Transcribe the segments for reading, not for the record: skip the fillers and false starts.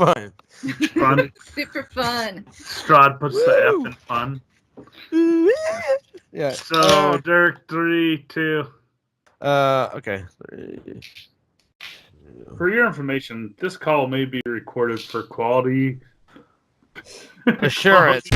fun. Fun. Super fun. Strahd puts the F in fun. Yeah. So, Dirk, 3, 2. Okay. For your information, this call may be recorded for quality Assurance.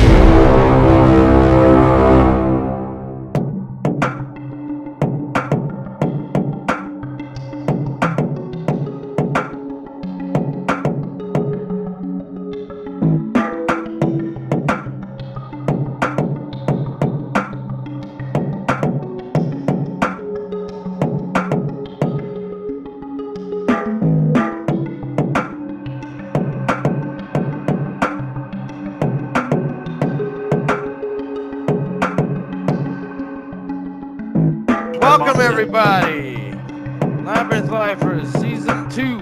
Welcome, everybody. Labyrinth Lifers, Season 2,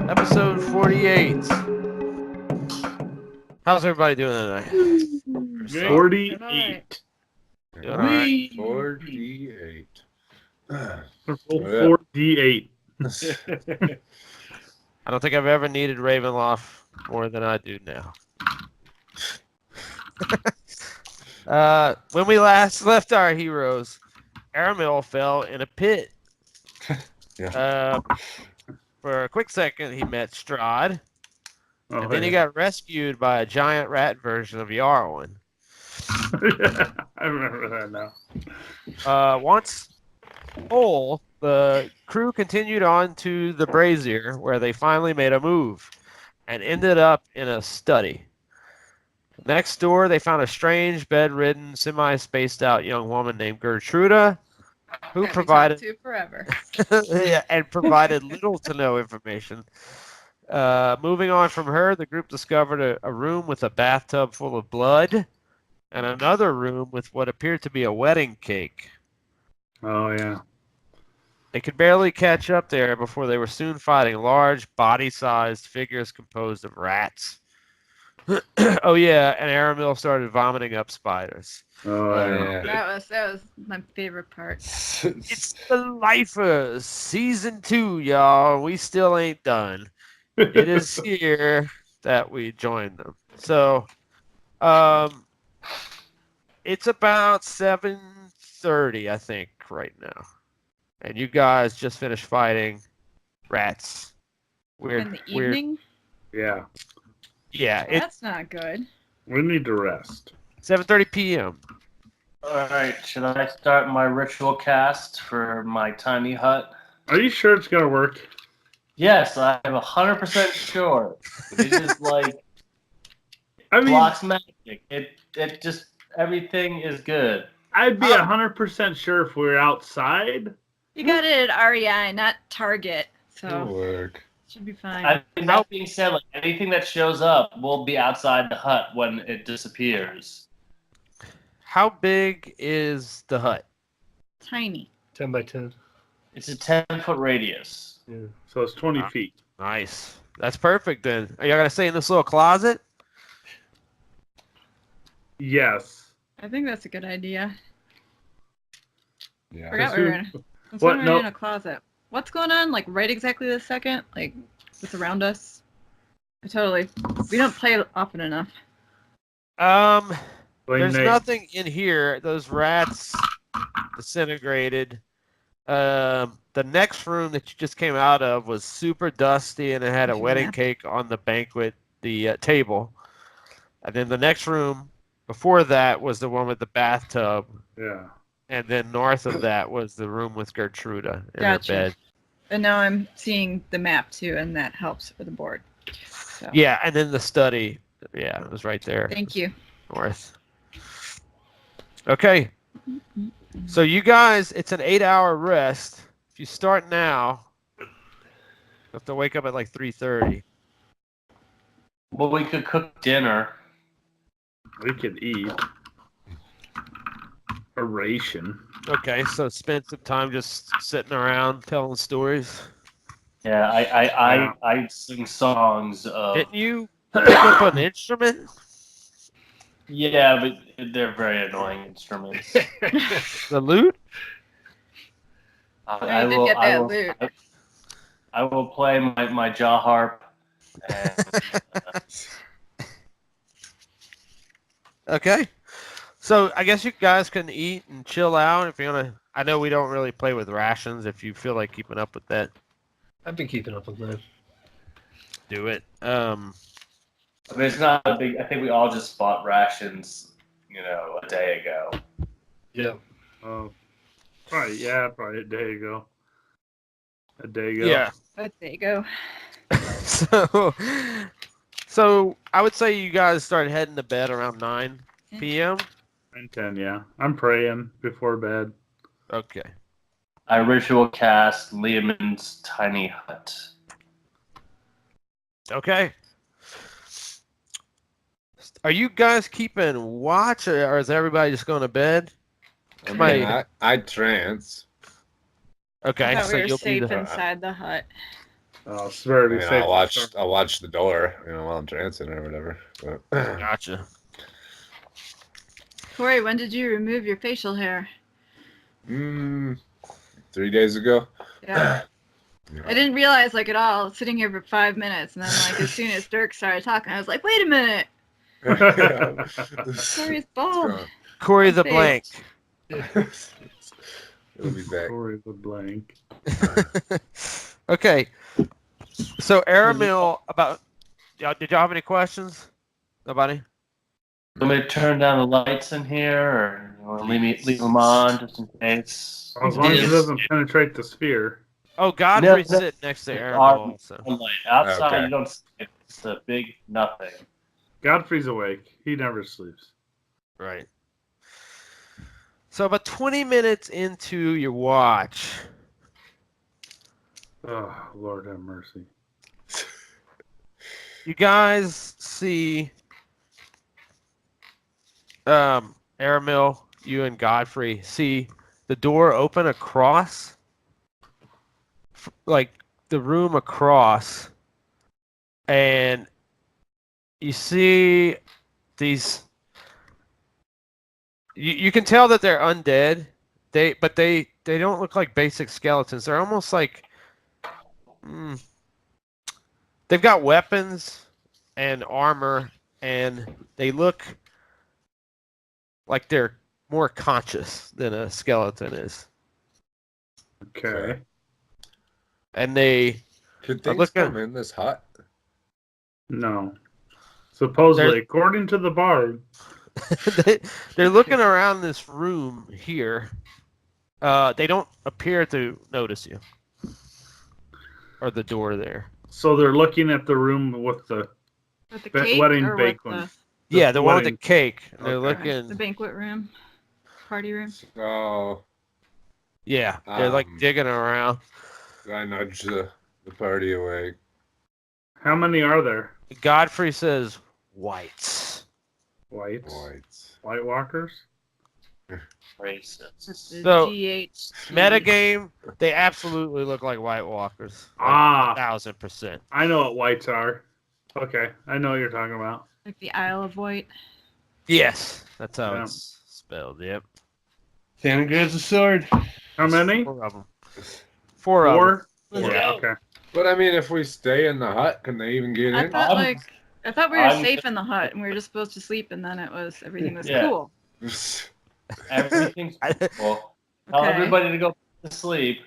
Episode 48. How's everybody doing tonight? 48. Doing all right? 48. 48. I don't think I've ever needed Ravenloft more than I do now. When we last left our heroes, Aramil fell in a pit. For a quick second, he met Strahd, and then he got rescued by a giant rat version of Yarwin. I remember that now. Once whole, the crew continued on to the Brazier, where they finally made a move and ended up in a study. Next door, they found a strange, bedridden, semi-spaced out young woman named Gertruda, who provided to forever. yeah, and provided little to no information. Moving on from her, the group discovered a room with a bathtub full of blood and another room with what appeared to be a wedding cake. Oh, yeah. They could barely catch up there before they were soon fighting large, body-sized figures composed of rats. Oh, yeah, and Aramil started vomiting up spiders. Oh, yeah. That was my favorite part. It's the Lifers, Season 2, y'all. We still ain't done. It is here that we joined them. So, it's about 7:30, I think, right now. And you guys just finished fighting rats. In the evening? Yeah. Yeah, That's not good. We need to rest. 7:30 p.m. Alright, should I start my ritual cast for my tiny hut? Are you sure it's going to work? Yes, I'm 100% sure. It just blocks magic. It just, everything is good. I'd be 100% sure if we were outside. You got it at REI, not Target, It'll so work. should be fine. That being said, anything that shows up will be outside the hut when it disappears. How big is the hut? Tiny. 10 by 10. It's a 10-foot radius. Yeah. So it's 20 feet. Nice. That's perfect then. Are y'all going to stay in this little closet? Yes. I think that's a good idea. Yeah. Forgot we were in a closet. What's going on? Right exactly this second? What's around us? We don't play often enough. There's nothing in here. Those rats disintegrated. The next room that you just came out of was super dusty, and it had a wedding cake on the table. And then the next room before that was the one with the bathtub. Yeah. And then north of that was the room with Gertruda in her bed. And now I'm seeing the map too, and that helps for the board. So. Yeah, and then the study. Yeah, it was right there. Thank you. North. Okay. So you guys, it's an 8-hour rest. If you start now, you have to wake up at 3:30. Well, we could cook dinner. We could eat. A ration. Okay, so spend some time just sitting around telling stories. Yeah, I sing songs of... Didn't you pick up an instrument? Yeah, but they're very annoying instruments. The lute? I will play my jaw harp And, Okay. So I guess you guys can eat and chill out if you want to. I know we don't really play with rations. If you feel like keeping up with that, I've been keeping up with that. do it. I mean, it's not a big. I think we all just bought rations, a day ago. Yeah. Oh, probably a day ago. A day ago. Yeah. But there you go. So, so I would say you guys start heading to bed around 9 p.m. And 10, yeah. I'm praying before bed. Okay. I ritual cast Liamon's tiny hut. Okay. Are you guys keeping watch, or is everybody just going to bed? I Somebody- mean, I trance. Okay, I thought so we were you'll be safe the. inside the hut. Oh, it's very I mean, safe. I'll watch the door, while I'm trancing or whatever. But, Gotcha. Corey, when did you remove your facial hair? 3 days ago. Yeah. I didn't realize at all sitting here for 5 minutes, and then as soon as Dirk started talking, I was like, wait a minute, Corey's bald. Corey the Face. Blank. It'll be back. Corey the blank. Okay. So Aramil, did y'all have any questions? Nobody? Want me to turn down the lights in here, or you want to leave them on just in case? As long as it Yes. doesn't penetrate the sphere. Oh, Godfrey's No, sitting next to Our Aramil also. sunlight. Outside, Okay. you don't see it. It's a big nothing. Godfrey's awake. He never sleeps. Right. So about 20 minutes into your watch, Oh, Lord have mercy. you guys see Aramil, you and Godfrey see the door open across, the room across, and you see these. You can tell that they're undead. They don't look like basic skeletons. They're almost like they've got weapons and armor, and they look like they're more conscious than a skeleton is. Okay. And they Could I'm things looking- come in this hut? No. Supposedly, according to the bard. they're looking around this room here. They don't appear to notice you or the door there. So they're looking at the room with the With the Ba- cake wedding or bake with one. Yeah, the one with the wedding- cake. They're Okay. the looking. banquet room, party room? So Yeah, they're digging around. I nudge the party away. How many are there? Godfrey says whites. Whites. Whites. White Walkers? Racist. That's the So, GH. Metagame, they absolutely look like White Walkers. Like, Ah. 1,000%. I know what whites are. Okay, I know what you're talking about. Like the Isle of Wight. Yes, that's how Yeah. it's spelled. Yep. Santa grabs a sword. How many? 4 of them. 4 of them. Four? Let's Four, go. okay. But I mean, if we stay in the hut, can they even get I in? thought we were I'm- safe in the hut and we were just supposed to sleep, and then everything was Yeah. cool. Everything's cool. Tell Okay. everybody to go to sleep,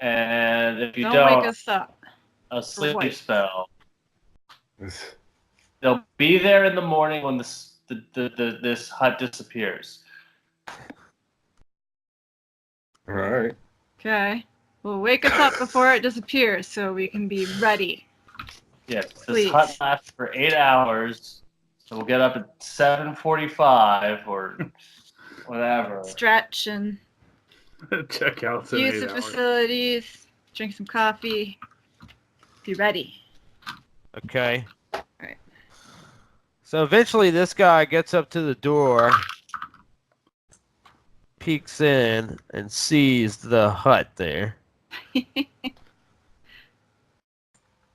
and if you Don't don't, wake us up. a sleep what? spell. They'll be there in the morning when this hut disappears. All right. Okay. Well, wake us up before it disappears so we can be ready. Yes, this Please. hut lasts for 8 hours, so we'll get up at 7:45 or whatever. Stretch and Check out in use 8 the hours. facilities, drink some coffee, be ready. Okay. Right. So eventually this guy gets up to the door, peeks in, and sees the hut there.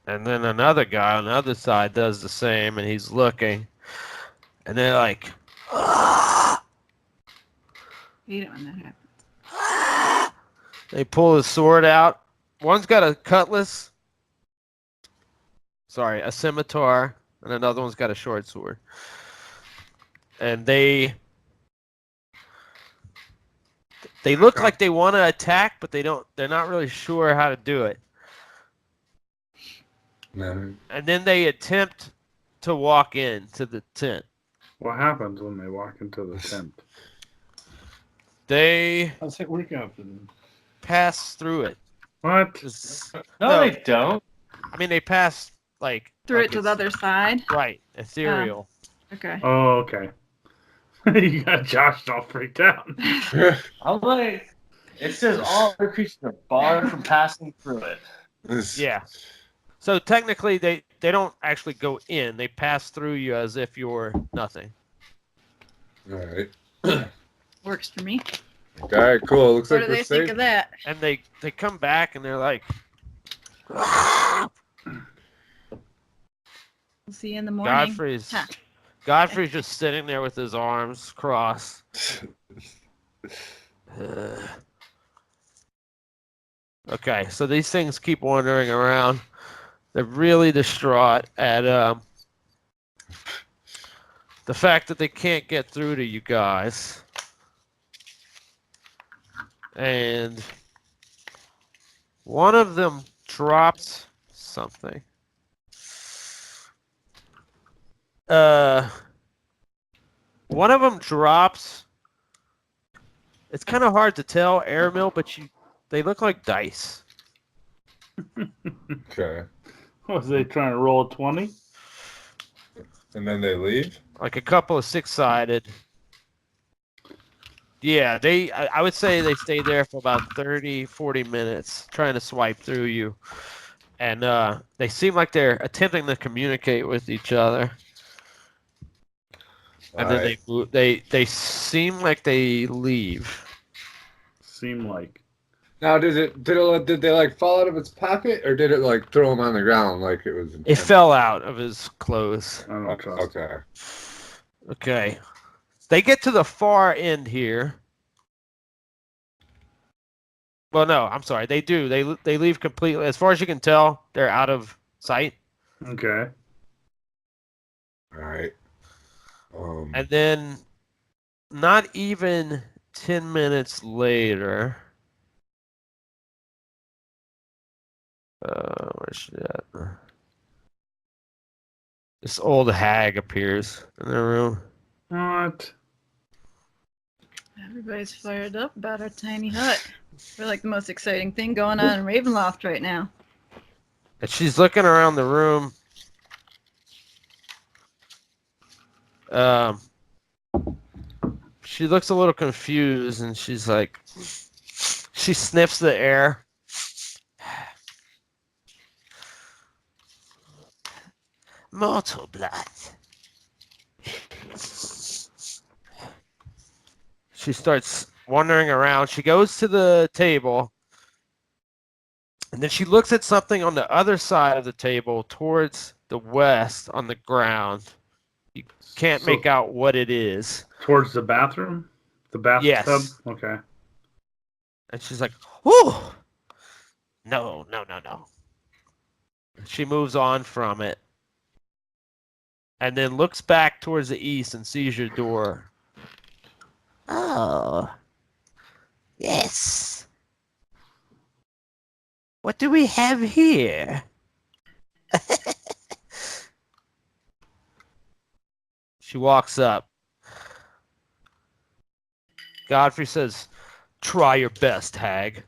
And then another guy on the other side does the same, and he's looking. And they're like, "Ah!" Hate it when that happens. They pull his sword out. One's got a cutlass. sorry, a scimitar, and another one's got a short sword. And they look Okay. like they want to attack, but they're not really sure how to do it. No. And then they attempt to walk into the tent. What happens when they walk into the tent? They How's it work out for them? pass through it. What? No, they don't. I mean, they pass like Through like it to the it's- other side. Right, ethereal. Okay. Oh, okay. You got Josh all freaked out. I'm like, it says all other creatures are barred from passing through it. Yeah. So technically, they don't actually go in. They pass through you as if you're nothing. All right. Works for me. All right. Cool. Looks What like do they we're think safe. of that? And they come back and they're like, We'll see you in the morning. Ha. Godfrey's just sitting there with his arms crossed. Okay, so these things keep wandering around. They're really distraught at the fact that they can't get through to you guys. And one of them drops something. One of them drops. It's kind of hard to tell, airmill, but they look like dice. Okay. Was they trying to roll a 20? And then they leave. Like a couple of six-sided. Yeah, I would say they stayed there for about 30, 40 minutes trying to swipe through you. And they seem like they're attempting to communicate with each other. And All then right. they seem like they leave. Seem like. Now, did they like fall out of its pocket, or did it like throw him on the ground like it was? It fell out of his clothes. I don't trust. Okay. Okay. They get to the far end here. Well, no, I'm sorry. They do. They leave completely. As far as you can tell, they're out of sight. Okay. All right. And then, not even 10 minutes later, where's she at? This old hag appears in the room. What? Everybody's fired up about our tiny hut. We're like the most exciting thing going on in Ravenloft right now. And she's looking around the room. She looks a little confused, and she's like, she sniffs the air. Mortal blood. She starts wandering around. She goes to the table, and then she looks at something on the other side of the table towards the west on the ground. You can't make out what it is. Towards the bathroom? The bathtub? Yes. Okay. And she's like, "Whoo! No. She moves on from it. And then looks back towards the east and sees your door. Oh. Yes. What do we have here? She walks up. Godfrey says, "Try your best, hag."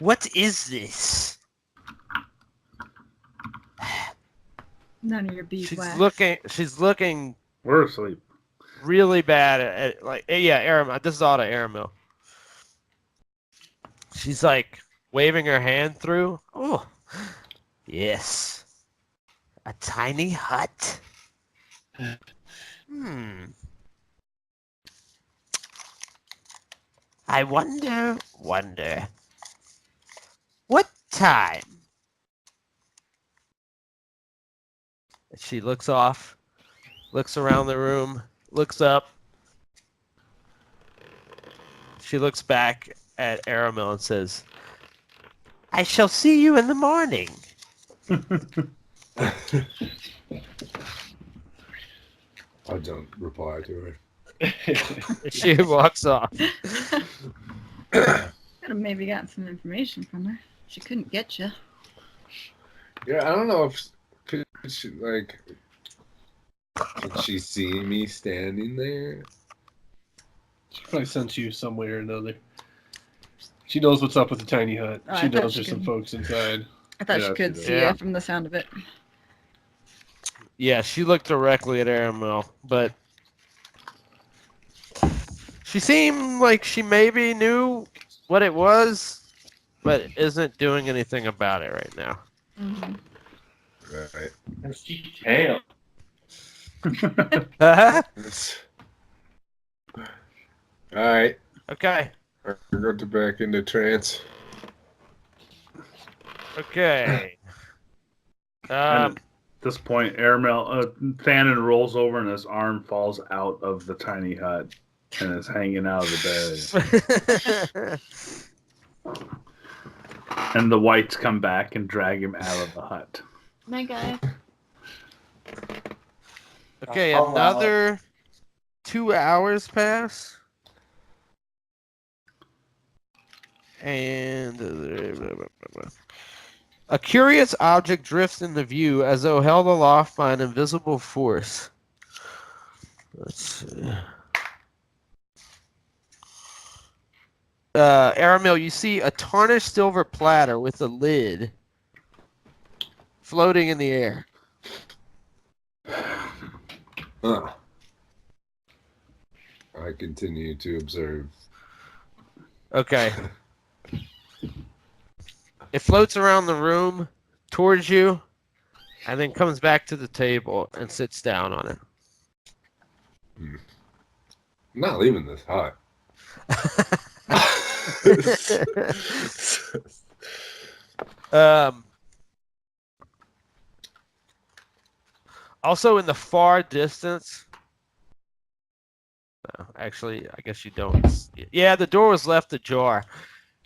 What is this? None of your beeswax. She's looking We're asleep. really bad at like, yeah, Aramil. This is Auto Aramil. She's like waving her hand through. Oh, yes. A tiny hut. I wonder. What time? She looks off, looks around the room, looks up. She looks back at Aramil and says, I shall see you in the morning. I don't reply to her. She walks off. Could have maybe gotten some information from her. She couldn't get you. Yeah, I don't know if could she could she see me standing there? She probably sent you some way or another. She knows what's up with the tiny hut. Oh, I She thought knows she there's some could- folks inside. I thought Yeah, she could she see did. you from the sound of it. Yeah, she looked directly at Aramil, but she seemed like she maybe knew what it was, but isn't doing anything about it right now. Mm-hmm. Right. And she tail. All right. Okay. We're going back into trance. Okay. And at this point, Thanon rolls over and his arm falls out of the tiny hut and is hanging out of the bed. And the whites come back and drag him out of the hut. My guy. Okay, Oh, wow. another 2 hours pass. And a curious object drifts into view as though held aloft by an invisible force. Let's see. Aramil, you see a tarnished silver platter with a lid floating in the air. Huh. I continue to observe. Okay. It floats around the room towards you and then comes back to the table and sits down on it. I'm not leaving this hut. Also in the far distance, actually, I guess you don't. Yeah, the door was left ajar.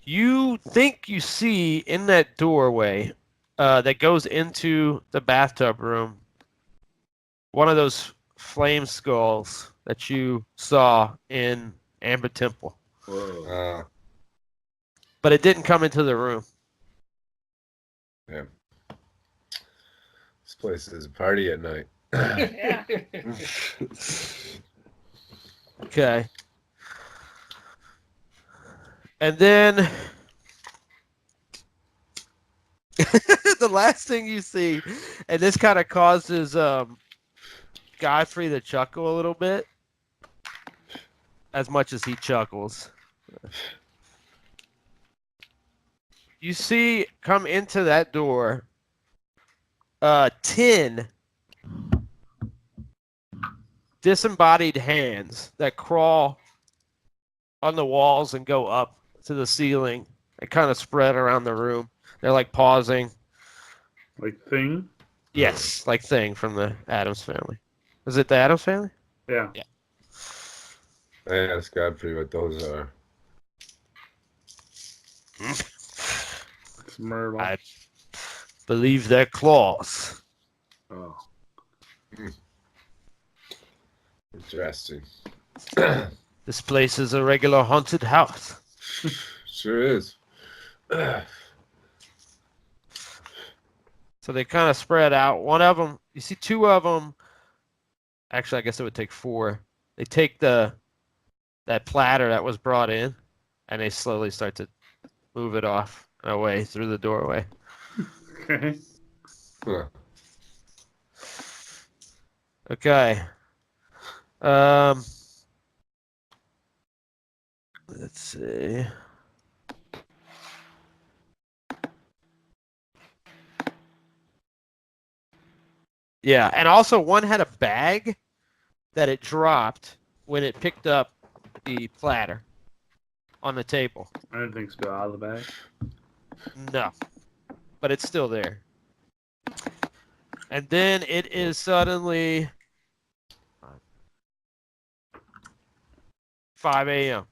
You think you see in that doorway that goes into the bathtub room one of those flame skulls that you saw in Amber Temple. Whoa. But it didn't come into the room. Yeah. This place is a party at night. Yeah. Okay. And then the last thing you see, and this kind of causes Godfrey to chuckle a little bit, as much as he chuckles. You see come into that door 10 disembodied hands that crawl on the walls and go up to the ceiling and kind of spread around the room. They're like pausing. Like Thing? Yes, like Thing from the Addams Family. Is it the Addams Family? Yeah. Yeah. I asked Godfrey what those are. It's Myrtle. I believe they're claws. Oh. Interesting. This place is a regular haunted house. Sure is. So they kind of spread out. One of them, you see two of them. Actually, I guess it would take four. They take that platter that was brought in, and they slowly start to move it off and away through the doorway. Okay. Huh. Okay. Let's see. Yeah, and also one had a bag that it dropped when it picked up the platter on the table. Anything's got out of the bag. No, but it's still there. And then it is suddenly 5 a.m.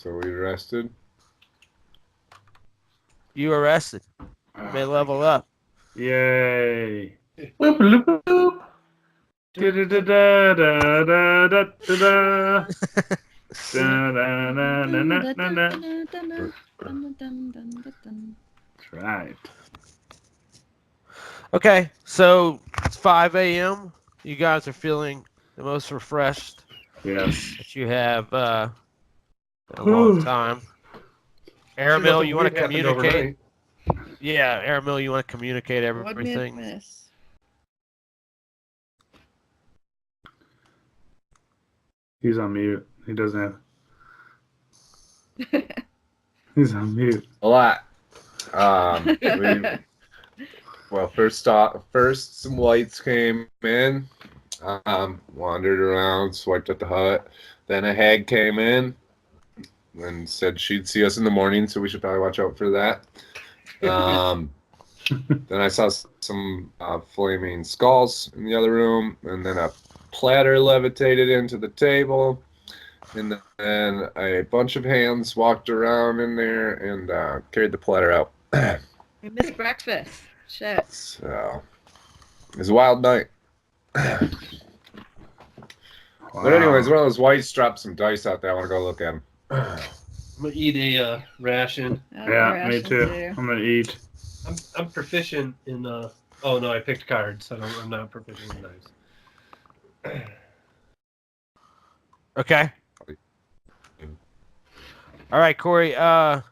So we rested. You arrested. You may level up. Yay. Boop, boop, boop. Da-da-da-da-da-da-da-da. Da-da-da-da-da-da-da. That's right. Okay, so it's 5 a.m. You guys are feeling the most refreshed Yes. that you have in a long time. Airmill, you want to communicate? Yeah, Airmill, you want to communicate What did everything? we miss? He's on mute. He doesn't have. He's on mute. A lot. Well, first some lights came in. Wandered around, swiped at the hut. Then a hag came in and said she'd see us in the morning, so we should probably watch out for that. Then I saw some flaming skulls in the other room, and then a platter levitated into the table, and then a bunch of hands walked around in there and carried the platter out. We missed breakfast. Shit. So it was a wild night. Wow. But anyways, one of those whites dropped some dice out there. I want to go look at them. I'm gonna eat a ration. Yeah, me too. I'm gonna eat. I'm proficient in. Oh no, I picked cards. I'm not proficient in dice. Okay. All right, Corey. I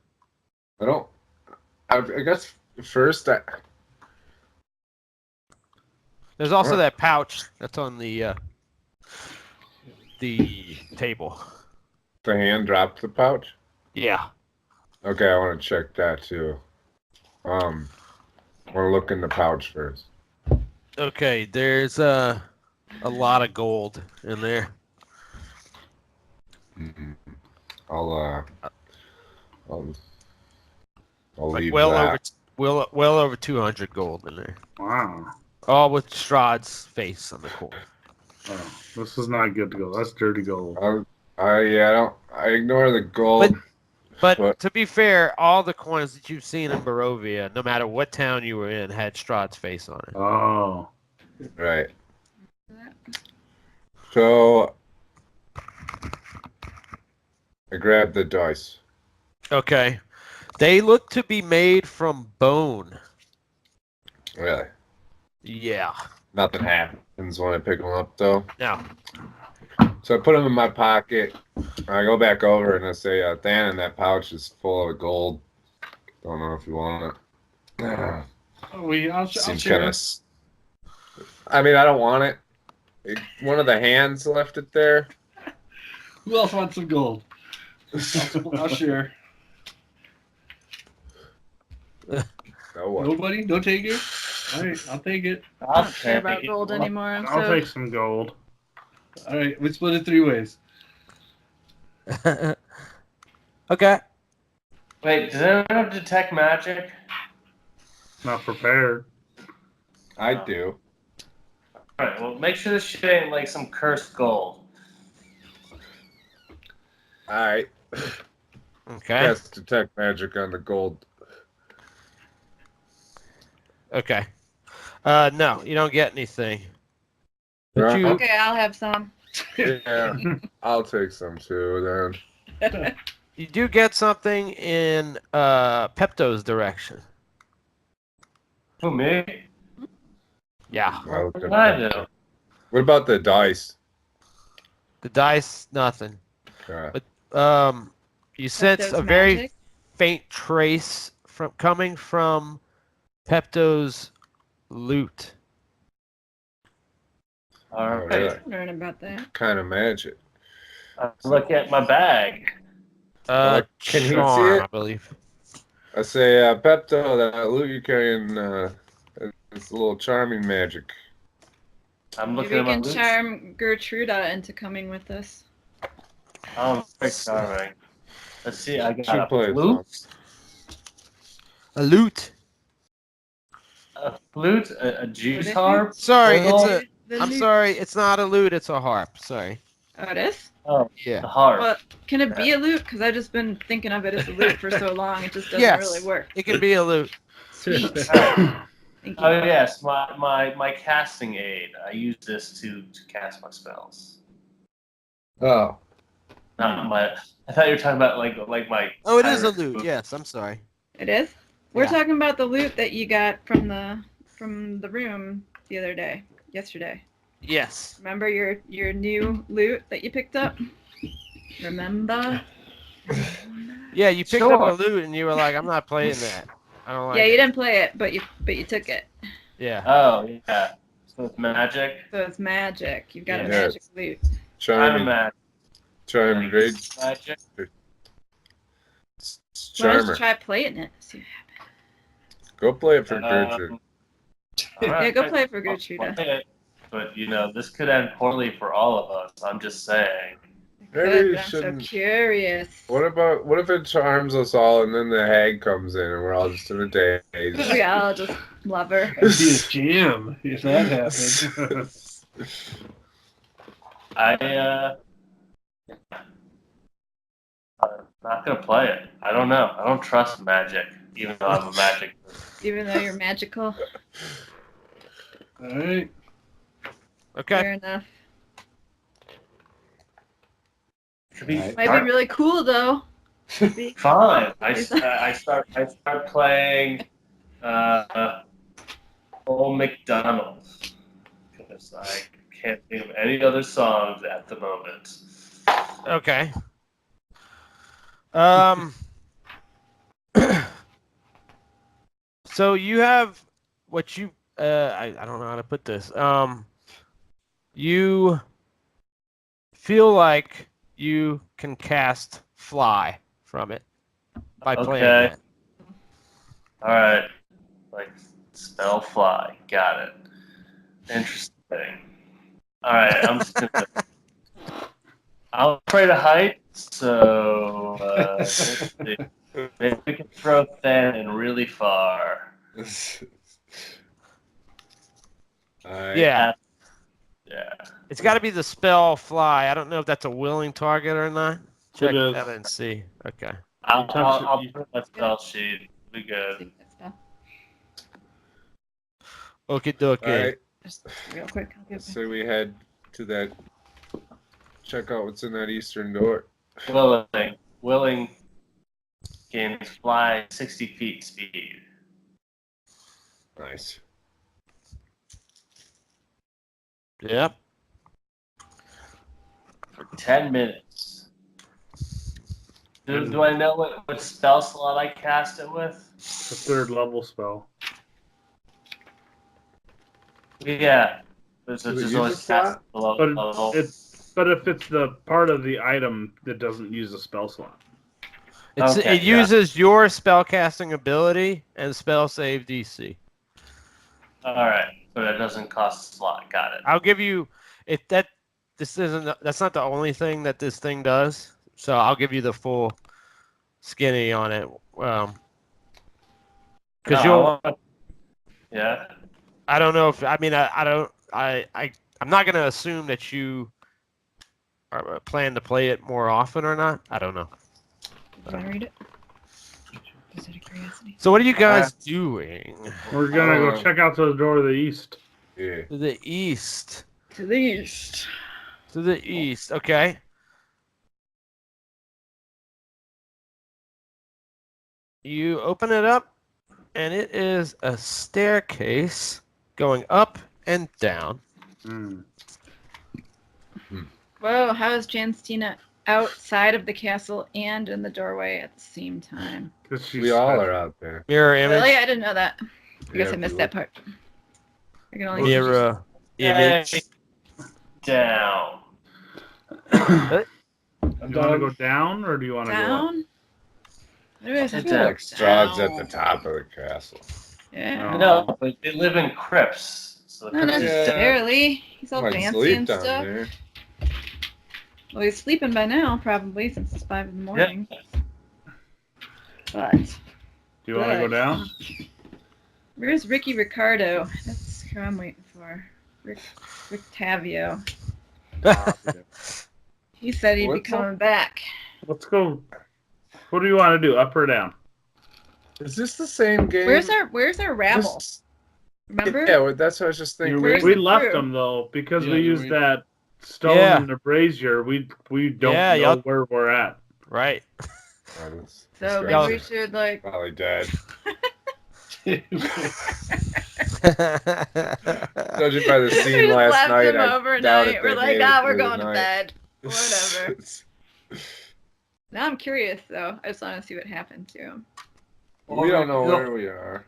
guess first There's also that pouch that's on the table. the hand dropped the pouch. Yeah. Okay, I want to check that too. I want to look in the pouch first. Okay, there's a lot of gold in there. Mm-hmm. I'll Like leave well that. well over 200 gold in there. Wow. All with Strahd's face on the coin. Oh, this is not good to go. That's dirty gold. I ignore the gold. But to be fair, all the coins that you've seen in Barovia, no matter what town you were in, had Strahd's face on it. Oh. Right. So I grabbed the dice. Okay. They look to be made from bone. Really? Yeah. Nothing happens when I pick them up, though. Now, So I put them in my pocket. I go back over and I say, Dan, that pouch is full of gold. Don't know if you want it. I'll Seems share kind it. of. I mean, I don't want it. One of the hands left it there. Who else wants some gold? I'll share. No one. Nobody? No taker? All right, I'll take it. I don't care about gold anymore. I'll take some gold. All right, we split it 3 ways. okay. Wait, does anyone have detect magic? Not prepared. I do. Alright, well, make sure this shit ain't like some cursed gold. All right. Okay. Cast detect magic on the gold. Okay. No, you don't get anything. But Right. you, Okay, I'll have some. Yeah, I'll take some too then. you do get something in Pepto's direction. Who, me? Yeah. I'll What look did at I that. do? What about the dice? The dice, nothing. Okay. You sense Pepto's a very magic. faint trace coming from Pepto's loot. Alright. Really? Learn about that. Kind of magic. Look at my bag. Can he see Charm, it? I believe. I say, Pepto, that loot you're carrying, it's a little charming magic. I'm Maybe looking we at my can loot. charm Gertruda into coming with us. Oh, very charming. Let's see, I She got a plays flute, A loot. a juice What harp. Sorry, Fiddle. I'm sorry, it's not a lute, it's a harp. Sorry. Oh, it is? Oh, Yeah. the harp. Well, can it be a loot? Because I've just been thinking of it as a loot for so long. It just doesn't Yes. really work. It can be a loot. Sweet. Thank you. Oh yes, my casting aid. I use this to cast my spells. Oh, Not my. I thought you were talking about like my. Oh, it is a pirate loot. boot. Yes, I'm sorry. It is? We're Yeah. talking about the loot that you got from the room the other day. Yesterday. Yes. Remember your new loot that you picked up? Remember? Yeah, you picked Sure. up a loot and you were like, "I'm not playing that. I don't like Yeah, it." you didn't play it, but you took it. Yeah. Oh yeah. So it's magic. So it's magic. You've got a Yeah. magic loot. I'm charming, magic. charming, great Magic. Why don't charmer. you try playing it? See what happens. Go play it for Gertrude. Yeah, go play it for I'll Gertrude. play it. But this could end poorly for all of us. I'm just saying. Maybe Good, you but I'm so shouldn't. curious. What if it charms us all and then the hag comes in and we're all just in a daze? We all just love her. That'd be a jam if that happened. I'm not gonna play it. I don't know. I don't trust magic, even though I'm a magic. Even though you're magical. All right. Okay. Fair enough. Should be Might be really cool though. Be- fine. I start playing Old McDonald because I can't think of any other songs at the moment. Okay. So you have what you I don't know how to put this. You feel like you can cast fly from it by playing Okay. that. All right, like spell fly. Got it. Interesting. All right, I'm just gonna. I'm afraid of heights, so let's see. Maybe we can throw thin and really far. Yeah. Yeah. It's got to be the spell fly. I don't know if that's a willing target or not. Check It is. that and see. Okay. I'll touch it, put my spell sheet. We good. Okie dokie. All right, Just real quick. I'll get so we head to that. Check out what's in that eastern door. Willing gains fly 60 feet speed. Nice. Yep. For 10 minutes. Do I know what spell slot I cast it with? It's a third level spell. Yeah. There's Does it just use always a slot? cast below But level. but if it's the part of the item that doesn't use a spell slot. Okay, It uses your spell casting ability and spell save DC. Alright. But it doesn't cost a slot. Got it. I'll give you that's not the only thing that this thing does. So I'll give you the full skinny on it. Because Yeah. I don't know if I'm not gonna assume that you are plan to play it more often or not. I don't know. Do you want to read it? Just out of curiosity. So what are you guys doing? We're gonna go check out the door to the east. Yeah. To the east. To the east. To the east. Okay. You open it up, and it is a staircase going up and down. Hmm. Whoa, how is Janstina outside of the castle and in the doorway at the same time? 'Cause she's We all are out there. Mirror image. Really? I didn't know that. I guess Yeah, I missed we that part. I can only Mirror image. Down. Do you want to go down or do you want to go up? down. Maybe I I said feel like Strahd's at down. the top of the castle. Yeah. No, but they live in crypts. So the Not crypt is down. necessarily. He's all Might fancy sleep and down stuff. there. Well, he's sleeping by now, probably, since it's 5 in the morning. But Do you want to go Good. down? where's Ricky Ricardo? That's who I'm waiting for. Rick Tavio. He said he'd be What's coming back. Let's go. What do you want to do? Up or down? Is this the same game? Where's our rabble? This- Remember? Yeah, well, that's what I was just thinking. Where's We the left crew? them though because Yeah, we you're used right. that stone Yeah. and the brazier. We don't Yeah, know y'all- where we're at. Right. So Y'all- maybe we should like. Probably dead. Judging by the We scene just last left night, him I doubt overnight. it. We're they like, made it we're through the going to night. bed. Whatever. Now I'm curious though. I just want to see what happened to him. We don't know where we are.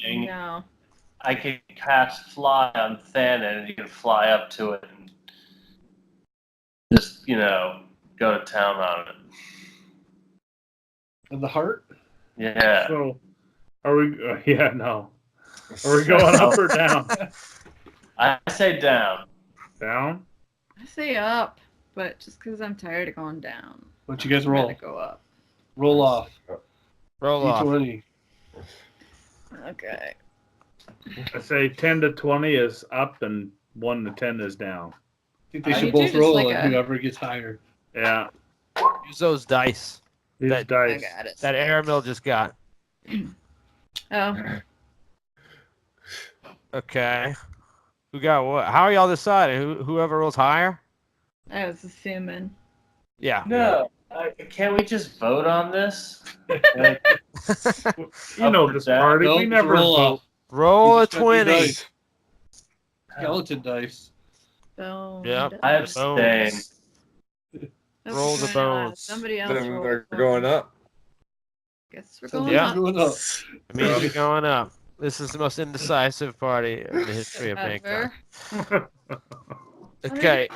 No. I could cast fly on Thanon, and you can fly up to it and just, go to town on it. And the heart? Yeah. So, are we? Yeah, no. Are we going up or down? I say down. Down. I say up, but just because I'm tired of going down. What you guys I'm roll? gonna go up. Roll off. Roll off. D20. Okay. I say 10 to 20 is up and 1 to 10 is down. I think they You should do both just roll like and a- whoever gets higher. Yeah. Use those dice These That- I dice. got it. that Airmill just got. Oh, Okay. Who got what? How are y'all deciding? Whoever rolls higher? I was assuming. Yeah. No. Can't we just vote on this? Like, You know this party. Nope, we it's never roll vote. off. Roll You a just got two 20. dice. Skeleton dice. Bone. Yep. I abstain. What's Roll the going on? bones. Somebody else Then roll they're the going bones. up. Guess we're So going Yeah. up. going up. It means you're going up. This is the most indecisive party in the history of Ever. mankind. Okay.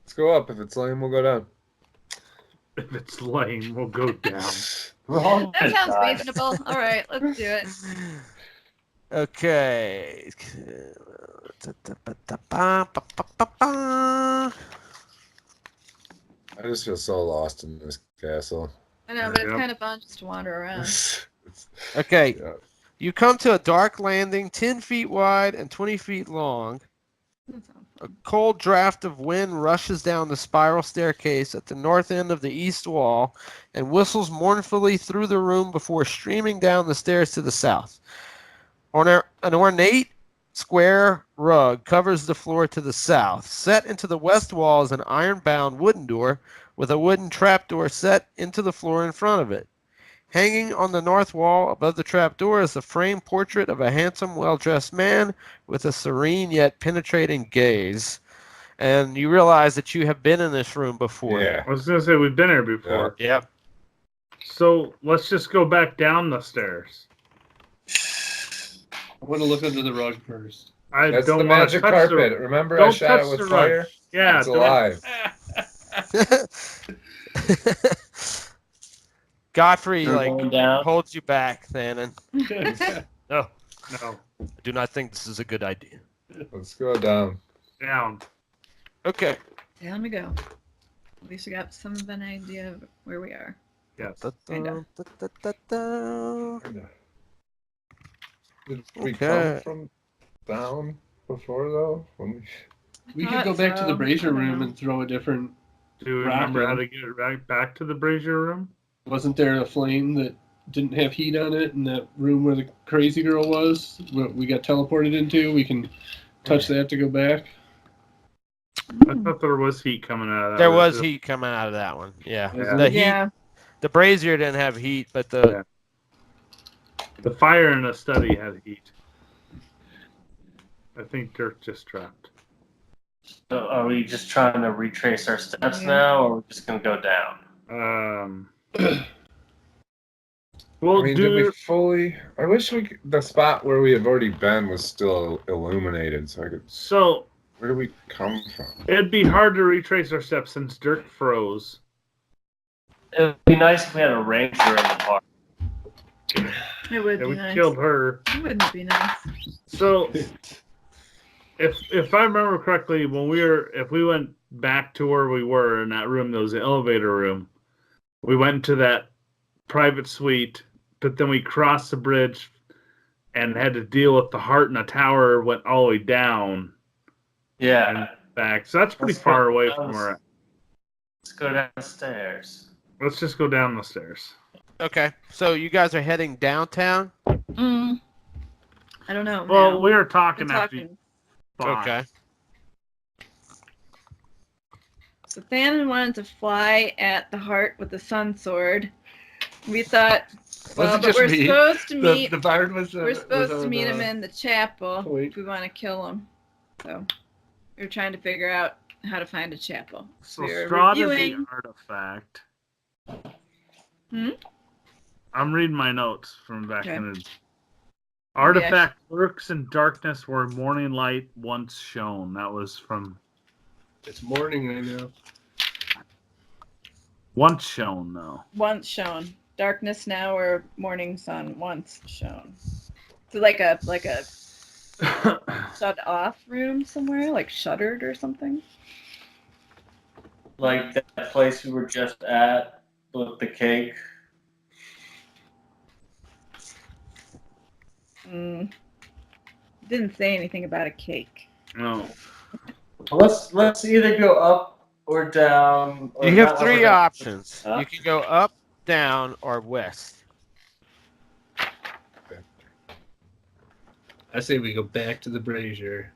Let's go up. If it's lame, we'll go down. If it's lame, we'll go down. We're all That gonna sounds die. reasonable. All right, let's do it. Okay. I just feel so lost in this castle. I know, but it's Yep. kind of fun just to wander around. Okay. Yeah. You come to a dark landing 10 feet wide and 20 feet long. That sounds A fun. cold draft of wind rushes down the spiral staircase at the north end of the east wall and whistles mournfully through the room before streaming down the stairs to the south. An ornate square rug covers the floor to the south. Set into the west wall is an iron-bound wooden door with a wooden trapdoor set into the floor in front of it. Hanging on the north wall above the trapdoor is a framed portrait of a handsome, well-dressed man with a serene yet penetrating gaze. And you realize that you have been in this room before. Yeah. I was going to say we've been here before. Yep. So let's just go back down the stairs. I want to look under the rug first. I That's don't the want magic to touch carpet. the. Remember I Don't shot it touch with the fire? rug. Yeah, It's don't- alive. Godfrey We're going down. holds you back, Thanon. No, No, I do not think this is a good idea. Let's go down. down. Okay. Down we go. At least we got some of an idea of where we are. Yes. Kinda. Did we Okay. come from down before though? We could go back to the So, brazier I don't room know. and throw a different. Do we remember how Rocking. to get right back to the brazier room? Wasn't there a flame that didn't have heat on it in that room where the crazy girl was? What we got teleported into? We can touch that to go back. I thought there was heat coming out of that. There was heat coming out of that one. Yeah. Yeah. The heat, Yeah. the brazier didn't have heat, but the The fire in the study had heat. I think Dirk just trapped. So are we just trying to retrace our steps Yeah. now, or are we just gonna go down? Well, I mean, did we fully? I wish the spot where we had already been was still illuminated, so I could. so Where did we come from? it'd be hard to retrace our steps since Dirk froze. It would be nice if we had a ranger in the park. It would And be we nice. killed her. It wouldn't be nice. So, if I remember correctly, if we went back to where we were in that room, that was the elevator room, we went into that private suite, but then we crossed the bridge and had to deal with the heart in a tower, went all the way down Yeah. and back. So that's pretty That's far good. away That from was- where. Let's go downstairs. Let's just go down the stairs. Okay, so you guys are heading downtown? I don't know. Well, now. we were We're talking after you talking. fought. Okay. So Thanon wanted to fly at the heart with the sun sword. We thought, well, Wasn't but just we're me. supposed to meet. The bard was. We're supposed to meet him in. in the chapel point. if we want to kill him. So we were trying to figure out how to find a chapel. So We were Strahd is the reviewing. artifact. Hmm? I'm reading my notes from back Okay. in the artifact lurks in darkness where morning light once shone. That was from It's morning right now. once shone though. Once shown. Darkness now or morning sun once shown. So like a shut off room somewhere, like shuttered or something. Like that place we were just at with the cake. Didn't say anything about a cake. No. Let's either go up or down. Or You have not up or three down. options. Huh? You can go up, down, or west. I say we go back to the brazier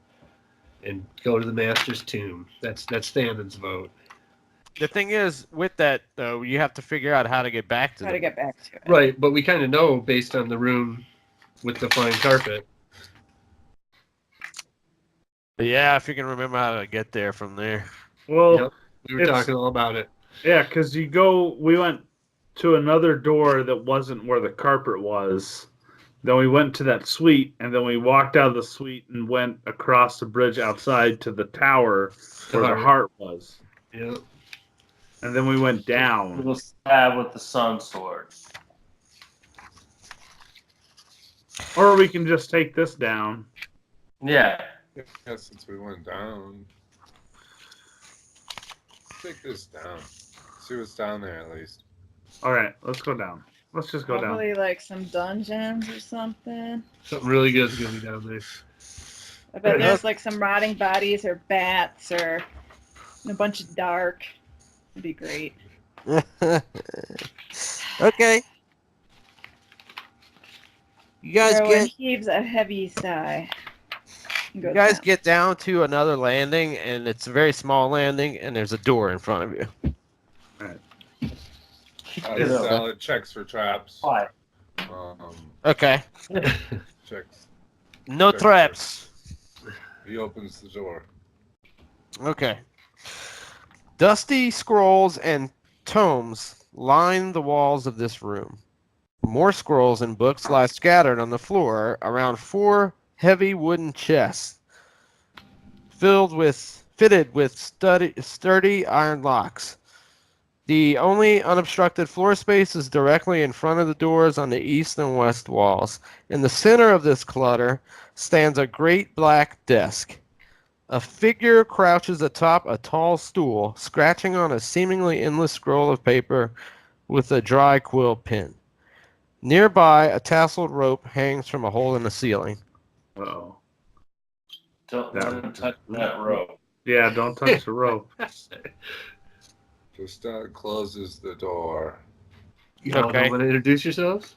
and go to the master's tomb. That's Thanon's vote. The thing is, with that though, you have to figure out how to get back to How to them. get back to it. Right, but we kind of know based on the room with the fine carpet. But yeah, if you can remember how to get there from there. Well, Yep. We were It's- talking all about it. yeah, because we went to another door that wasn't where the carpet was. Then we went to that suite, and then we walked out of the suite and went across the bridge outside to the tower where the heart was. Yeah. And then we went down. We'll stab with the sun sword. Or we can just take this down. Yeah. Yeah, since we went down. Take this down. See what's down there at least. All right, let's go down. Let's just go down. Probably like some dungeons or something. Something really good's gonna be down there. I bet there's like some rotting bodies or bats or a bunch of dark. It'd be great. Okay. You guys Rowan get heaves a heavy sigh. And you goes guys down. get down to another landing, and it's a very small landing, and there's a door in front of you. Salad checks for traps. Why? Okay. Checks. No Check. traps. He opens the door. Okay. Dusty scrolls and tomes line the walls of this room. More scrolls and books lie scattered on the floor around 4 heavy wooden chests, fitted with sturdy iron locks. The only unobstructed floor space is directly in front of the doors on the east and west walls. In the center of this clutter stands a great black desk. A figure crouches atop a tall stool, scratching on a seemingly endless scroll of paper with a dry quill pen. Nearby, a tasseled rope hangs from a hole in the ceiling. Uh-oh. Don't let him touch that rope. Yeah, don't touch the rope. Just closes the door. You all Okay. want to introduce yourselves?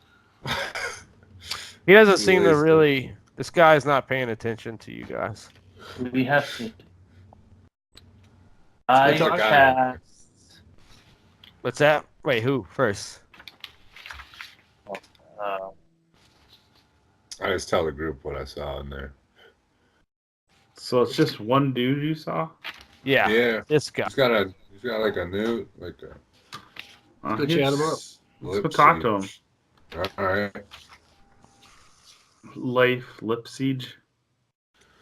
He doesn't seem to Yes. really... This guy's not paying attention to you guys. We have to. I It's a guy. cast. What's that? Wait, who first? I just tell the group what I saw in there. So it's just one dude you saw? Yeah, Yeah. this guy. He's got like a new Go chat him up. Let's go talk to him. Alright. Lip Siege.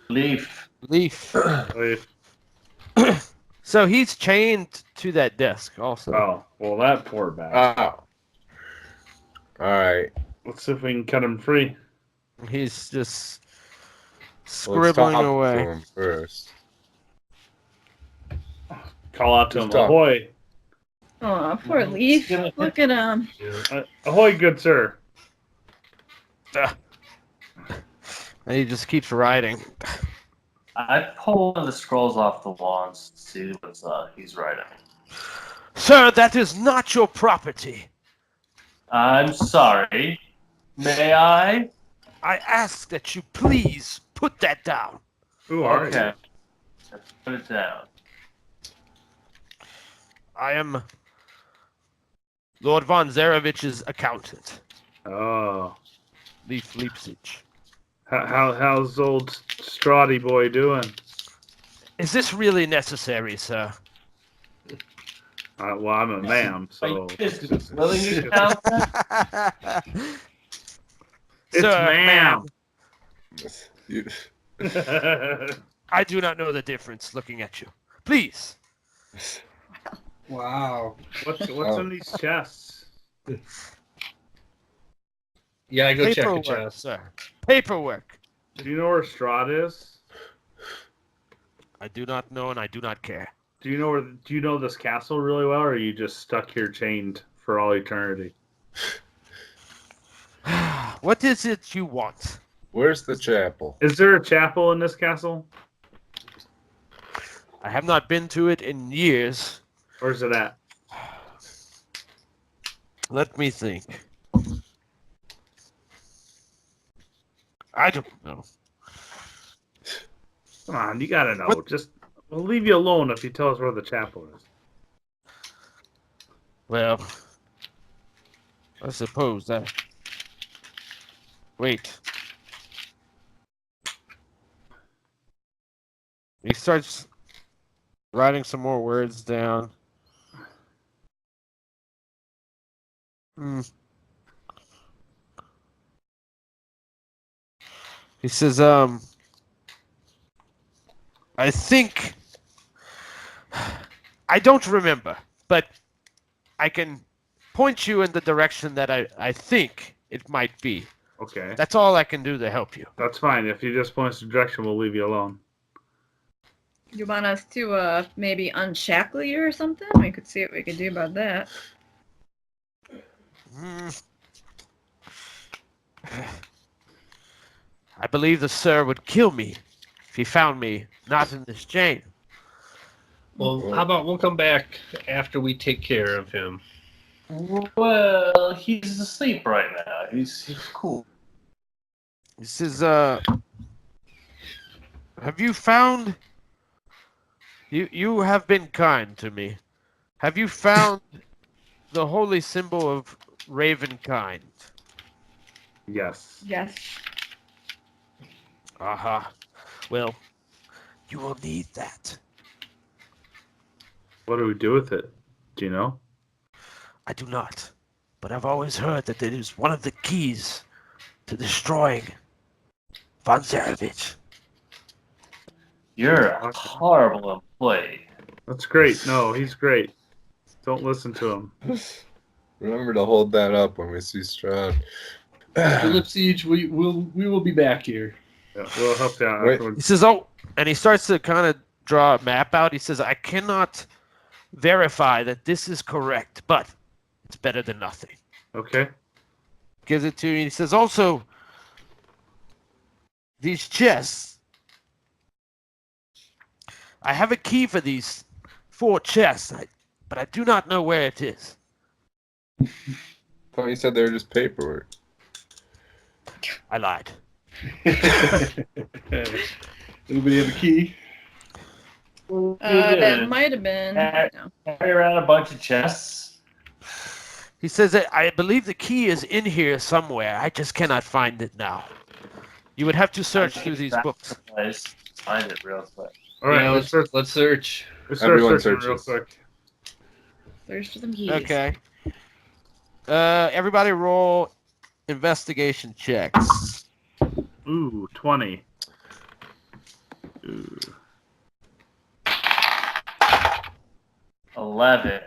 Leaf. Leaf. Leif. So he's chained to that desk also. Oh, well, that poor bastard. Oh. Alright. Let's see if we can cut him free. He's just Let's scribbling talk to away. him first. Call out to Just him. talk. Ahoy. Oh, poor Leaf. Look at him. Ahoy, good sir. And he just keeps writing. I pull one of the scrolls off the wall and see what he's writing. Sir, that is not your property. I'm sorry. May I? I ask that you please put that down. Who are Okay. Let's put it down. I am Lord von Zarevich's accountant, you? Oh. Leaf Leipzig. How's old Strahdy boy doing? Is this really necessary, sir? Well, I'm a ma'am, so. Is willing to count that? It's Sir, ma'am. You- I do not know the difference looking at you. Please. Wow. What's in these chests? Yeah, go check the Paperwork, chest. sir. Paperwork. Do you know where Strahd is? I do not know and I do not care. Do you know this castle really well, or are you just stuck here chained for all eternity? What is it you want? Where's the chapel? Is there a chapel in this castle? I have not been to it in years. Where's it at? Let me think. I don't know. Come on, you gotta know. What? We'll leave you alone if you tell us where the chapel is. Well, I suppose that. Wait. He starts writing some more words down. He says, I think. I don't remember, but I can point you in the direction that I think it might be. Okay, That's all I can do to help you. that's fine. If you just point us in the direction, we'll leave you alone. You want us to maybe unshackle you or something? We could see what we could do about that. I believe the sir would kill me if he found me not in this chain. Well, how about we'll come back after we take care of him? Well, he's asleep right now. He's cool. He says, have you found... You have been kind to me. Have you found the holy symbol of Ravenkind? Yes. Yes. Aha. Well, you will need that. What do we do with it? Do you know? I do not. But I've always heard that it is one of the keys to destroying Von Zarevich. You're a horrible employee. That's great. No, he's great. Don't listen to him. Remember to hold that up when we see Strahd. Philip Siege, we will be back here. Yeah, we'll help you out Wait. afterwards. He says, oh, and he starts to kind of draw a map out. He says, I cannot verify that this is correct, but it's better than nothing. Okay. Gives it to you. He says, also, these chests. I have a key for these 4 chests, but I do not know where it is. thought you said they were just paperwork. I lied. Anybody have a key? That might have been. No. Carry around a bunch of chests. He says that I believe the key is in here somewhere. I just cannot find it now. You would have to search through these books. Place. Find it real quick. All right. Yeah, let's start let's search. Everyone searching real searches. quick. Search for some keys. Okay. Everybody roll investigation checks. Ooh, 20. Ooh. 11.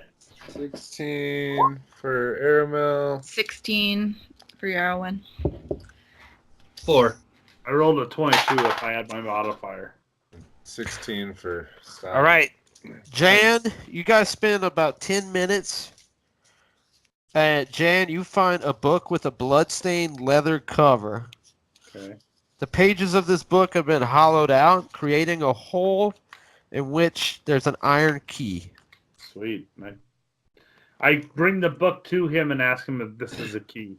16 for Aramel. 16 for Yarwin. 4. I rolled a 22 if I had my modifier. 16 for Sal. All right. Jan, you guys spend about 10 minutes. Jan, you find a book with a bloodstained leather cover. Okay. The pages of this book have been hollowed out, creating a hole in which there's an iron key. Sweet. I bring the book to him and ask him if this is a key.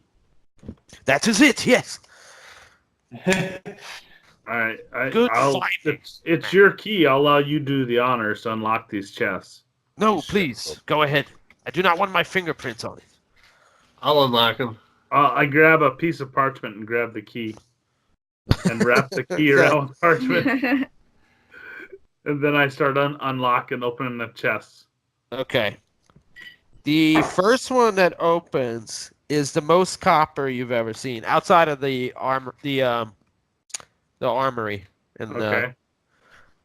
That is it. Yes. All right. Good I'll. finding. It's your key. I'll allow you to do the honors to unlock these chests. No, please go ahead. I do not want my fingerprints on it. I'll unlock him. I grab a piece of parchment and grab the key, and wrap the key around the parchment, and then I start unlocking, opening the chests. Okay. The first one that opens is the most copper you've ever seen, outside of the armory and the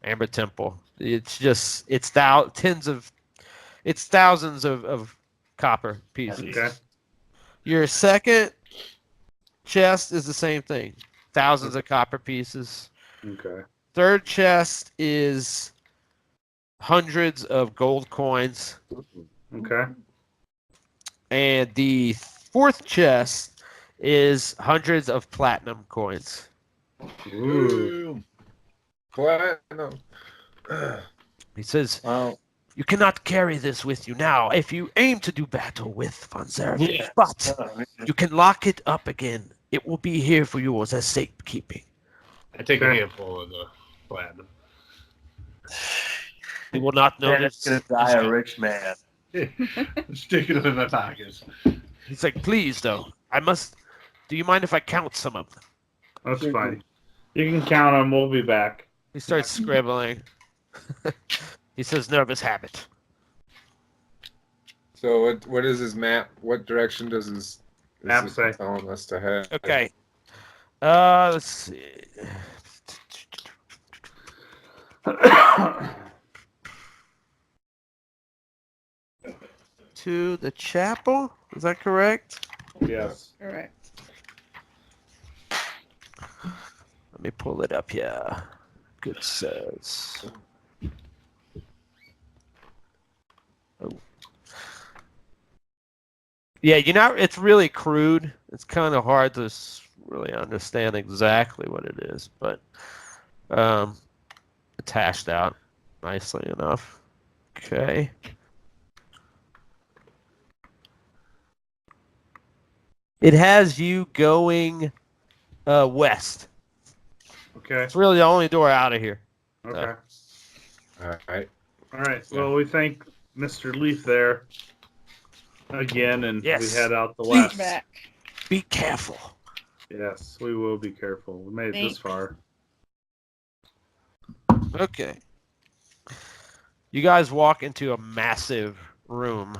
Amber Temple. It's thousands of copper pieces. Okay. Your second chest is the same thing, thousands of copper pieces. Okay. Third chest is hundreds of gold coins. Okay. And the fourth chest is hundreds of platinum coins. Ooh. Platinum. He says, Well, you cannot carry this with you now if you aim to do battle with Von Zarevich, yeah. but you can lock it up again. It will be here for yours as safekeeping. I take a Okay. handful of the platinum. He will not man, notice. it's gonna die a rich man. Stick it in my pockets. He's like, please, though. Do you mind if I count some of them? That's fine. You can count them. We'll be back. He starts scribbling. He says, nervous habit. So what is his map? What direction does his Map is say? it telling us to head? Okay. Let's see. To the chapel? Is that correct? Yes. Correct. Let me pull it up here. Good says. Oh. Yeah, it's really crude. It's kind of hard to really understand exactly what it is, but it's hashed out nicely enough. Okay. It has you going west. Okay. It's really the only door out of here. Okay. All right. All right. Well, we thank Mr. Leaf there again, and Yes. we head out the He's west. back. Be careful. Yes, we will be careful. We made it this Thanks. far. Okay. You guys walk into a massive room.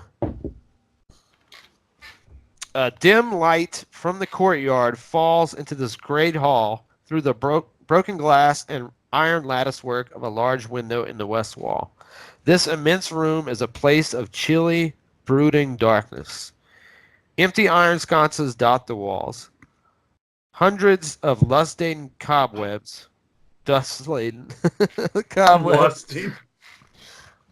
A dim light from the courtyard falls into this great hall through the broken glass and iron lattice work of a large window in the west wall. This immense room is a place of chilly, brooding darkness. Empty iron sconces dot the walls. Hundreds of lust-laden cobwebs, dust-laden cobwebs, Lusty.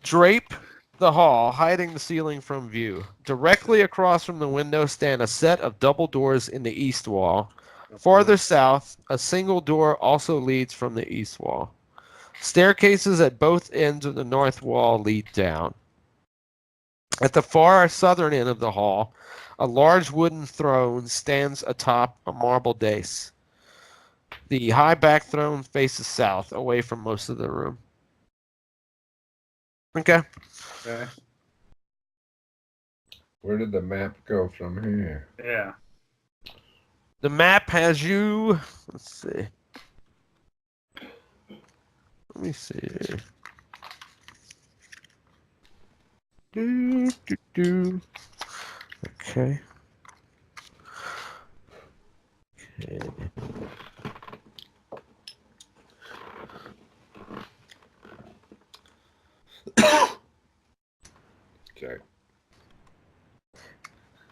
drape the hall, hiding the ceiling from view. Directly across from the window stand a set of double doors in the east wall. Farther south, a single door also leads from the east wall. Staircases at both ends of the north wall lead down. At the far southern end of the hall, a large wooden throne stands atop a marble dais. The high back throne faces south, away from most of the room. Okay. Okay. Where did the map go from here? Yeah. The map has you. Let's see. Let me see. Do. Okay. Okay. Okay.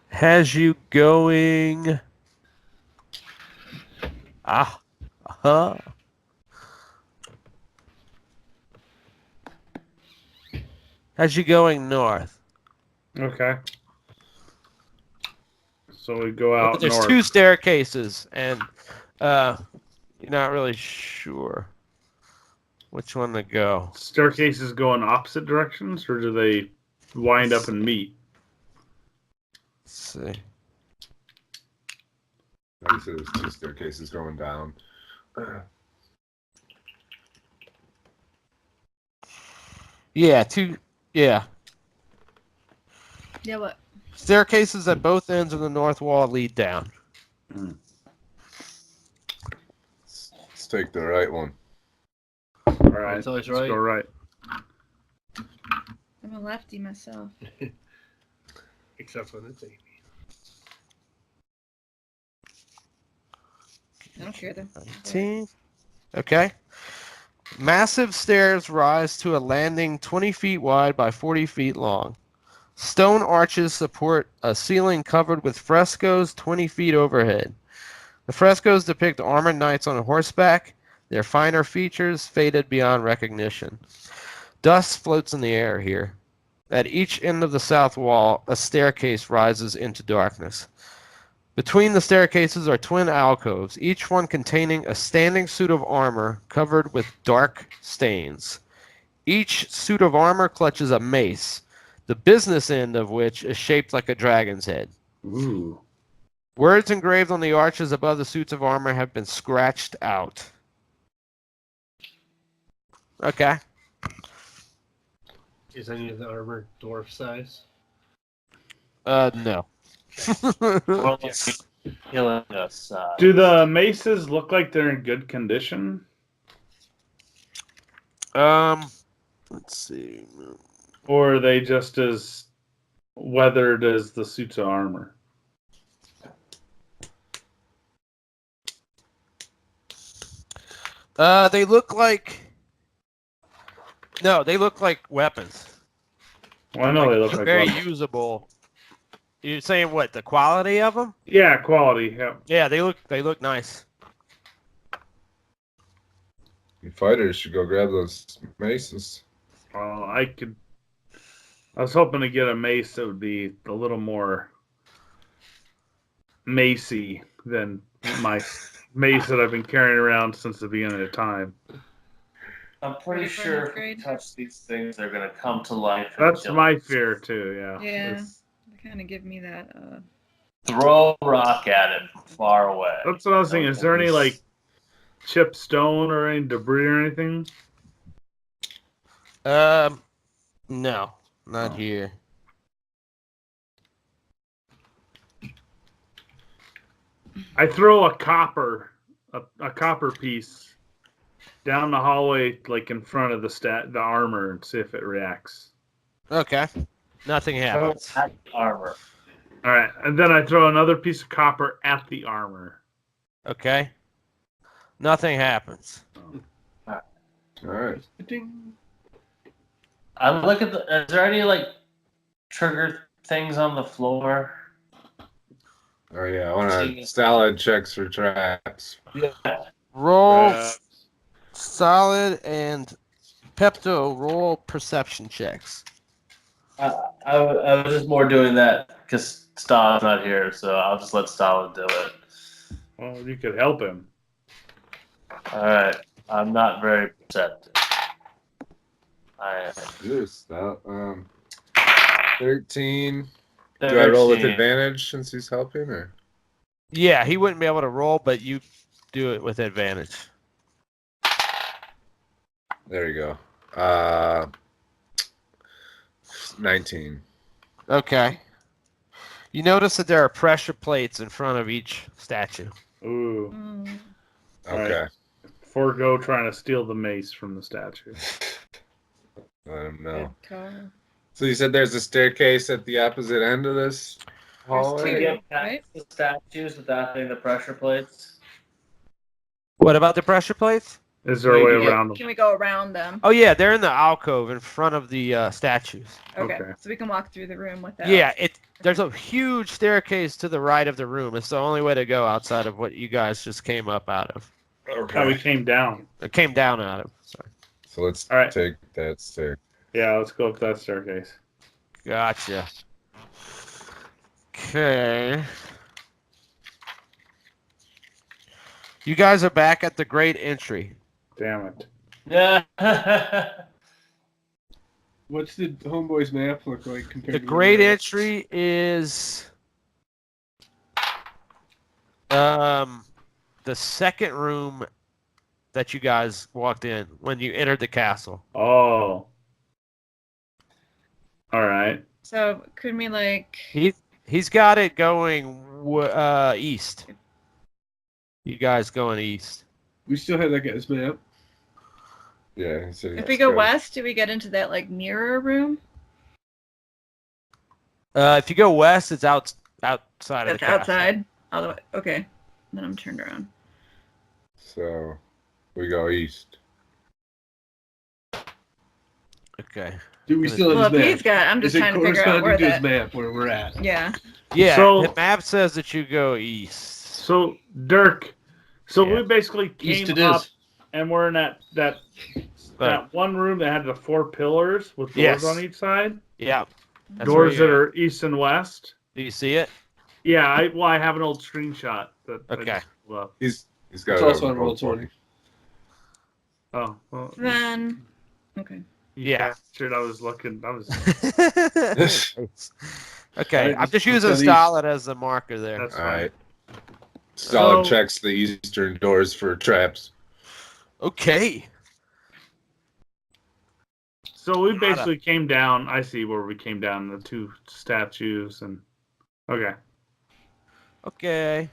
Has you going. Uh-huh. Has you going north. Okay. So we go out But there's north. two staircases, and you're not really sure which one to go. Staircases go in opposite directions, or do they wind up and meet? Let's see. Like I said, there's 2 staircases going down. Yeah, 2. Yeah. Yeah, what? Staircases at both ends of the north wall lead down. Let's take the right one. All right, It's always let's right. go right. I'm a lefty myself. Except for the thing. I don't care though. 19. Okay. Massive stairs rise to a landing 20 feet wide by 40 feet long. Stone arches support a ceiling covered with frescoes 20 feet overhead. The frescoes depict armored knights on horseback, their finer features faded beyond recognition. Dust floats in the air here. At each end of the south wall, a staircase rises into darkness. Between the staircases are twin alcoves, each one containing a standing suit of armor covered with dark stains. Each suit of armor clutches a mace, the business end of which is shaped like a dragon's head. Ooh. Words engraved on the arches above the suits of armor have been scratched out. Okay. Is any of the armor dwarf size? No. Well, killing us. Do the maces look like they're in good condition? Let's see. Or are they just as weathered as the suits of armor? They look like. No, they look like weapons. Well, I know they look like very weapons. usable. You're saying what? The quality of them? Yeah, quality. Yeah. Yeah, they look nice. You fighters should go grab those maces. I was hoping to get a mace that would be a little more macy than my mace that I've been carrying around since the beginning of time. I'm pretty Ready for an sure if we upgrade? touch these things, they're going to come to life. and That's kill my us. fear too. Yeah. Yeah. It's- They kind of give me that. Throw a rock at it from far away. That's what I was thinking. Is there any like chipped stone or any debris or anything? No, not Oh. here. I throw a copper piece down the hallway, like in front of the armor, and see if it reacts. Okay. Nothing happens. At the armor. All right, and then I throw another piece of copper at the armor. Okay. Nothing happens. All right. Ding. I'm looking. Is there any like trigger things on the floor? Oh yeah, I want to salad checks for traps. Roll solid and Pepto. Roll perception checks. I was just more doing that because Stahl's not here, so I'll just let Stahl do it. Well, you could help him. All right, I'm not very perceptive. I Yes, 13. Do I roll with 13. advantage since he's helping, or? Yeah, he wouldn't be able to roll, but you do it with advantage. There you go. 19. Okay. You notice that there are pressure plates in front of each statue. Ooh. Okay. Forgo trying to steal the mace from the statue. Let him know. Good call. So you said there's a staircase at the opposite end of this hallway? two. Get past Right? the statues without hitting the pressure plates. What about the pressure plates? Is there a way Yeah, around them? Can we go around them? Oh yeah, they're in the alcove in front of the statues. Okay. okay. So we can walk through the room with that. Yeah, there's a huge staircase to the right of the room. It's the only way to go outside of what you guys just came up out of. How we came down. It came down out of. Sorry. So let's All right. take that stair. Yeah, let's go up that staircase. Gotcha. Okay. You guys are back at the great entry. Damn it. Yeah. What's the homeboy's map look like compared The to great the entry is The second room that you guys walked in when you entered the castle. Oh. All right. So could we like? He's got it going east. You guys going east. We still have that guy's map. Yeah. So If we go west, do we get into that like mirror room? If you go west, it's outside of the That's castle. outside. All the way. Okay. Then I'm turned around. So we go east. Okay. Do we still Well, have if his he's map? got, I'm just Is it trying to figure out corresponding where to his that. map where we're at? Yeah. Yeah. So- the map says that you go east. So Dirk, Yeah. we basically East came it up is. and we're in that one room that had the 4 pillars with doors Yes. on each side. Yeah. That's Doors where that you're are east and west. Do you see it? Yeah, I have an old screenshot that I Okay. just pulled up. He's got It's it also on on Roll20. Oh, well, Then. Okay. Yeah. Bastard, I was looking. I was. Okay, Alright, I'm just let's using go east. Stalin as the marker there. That's All fine. right. Stalin So- checks the eastern doors for traps. Okay. So we basically came down. I see where we came down. The 2 statues and. Okay. Okay.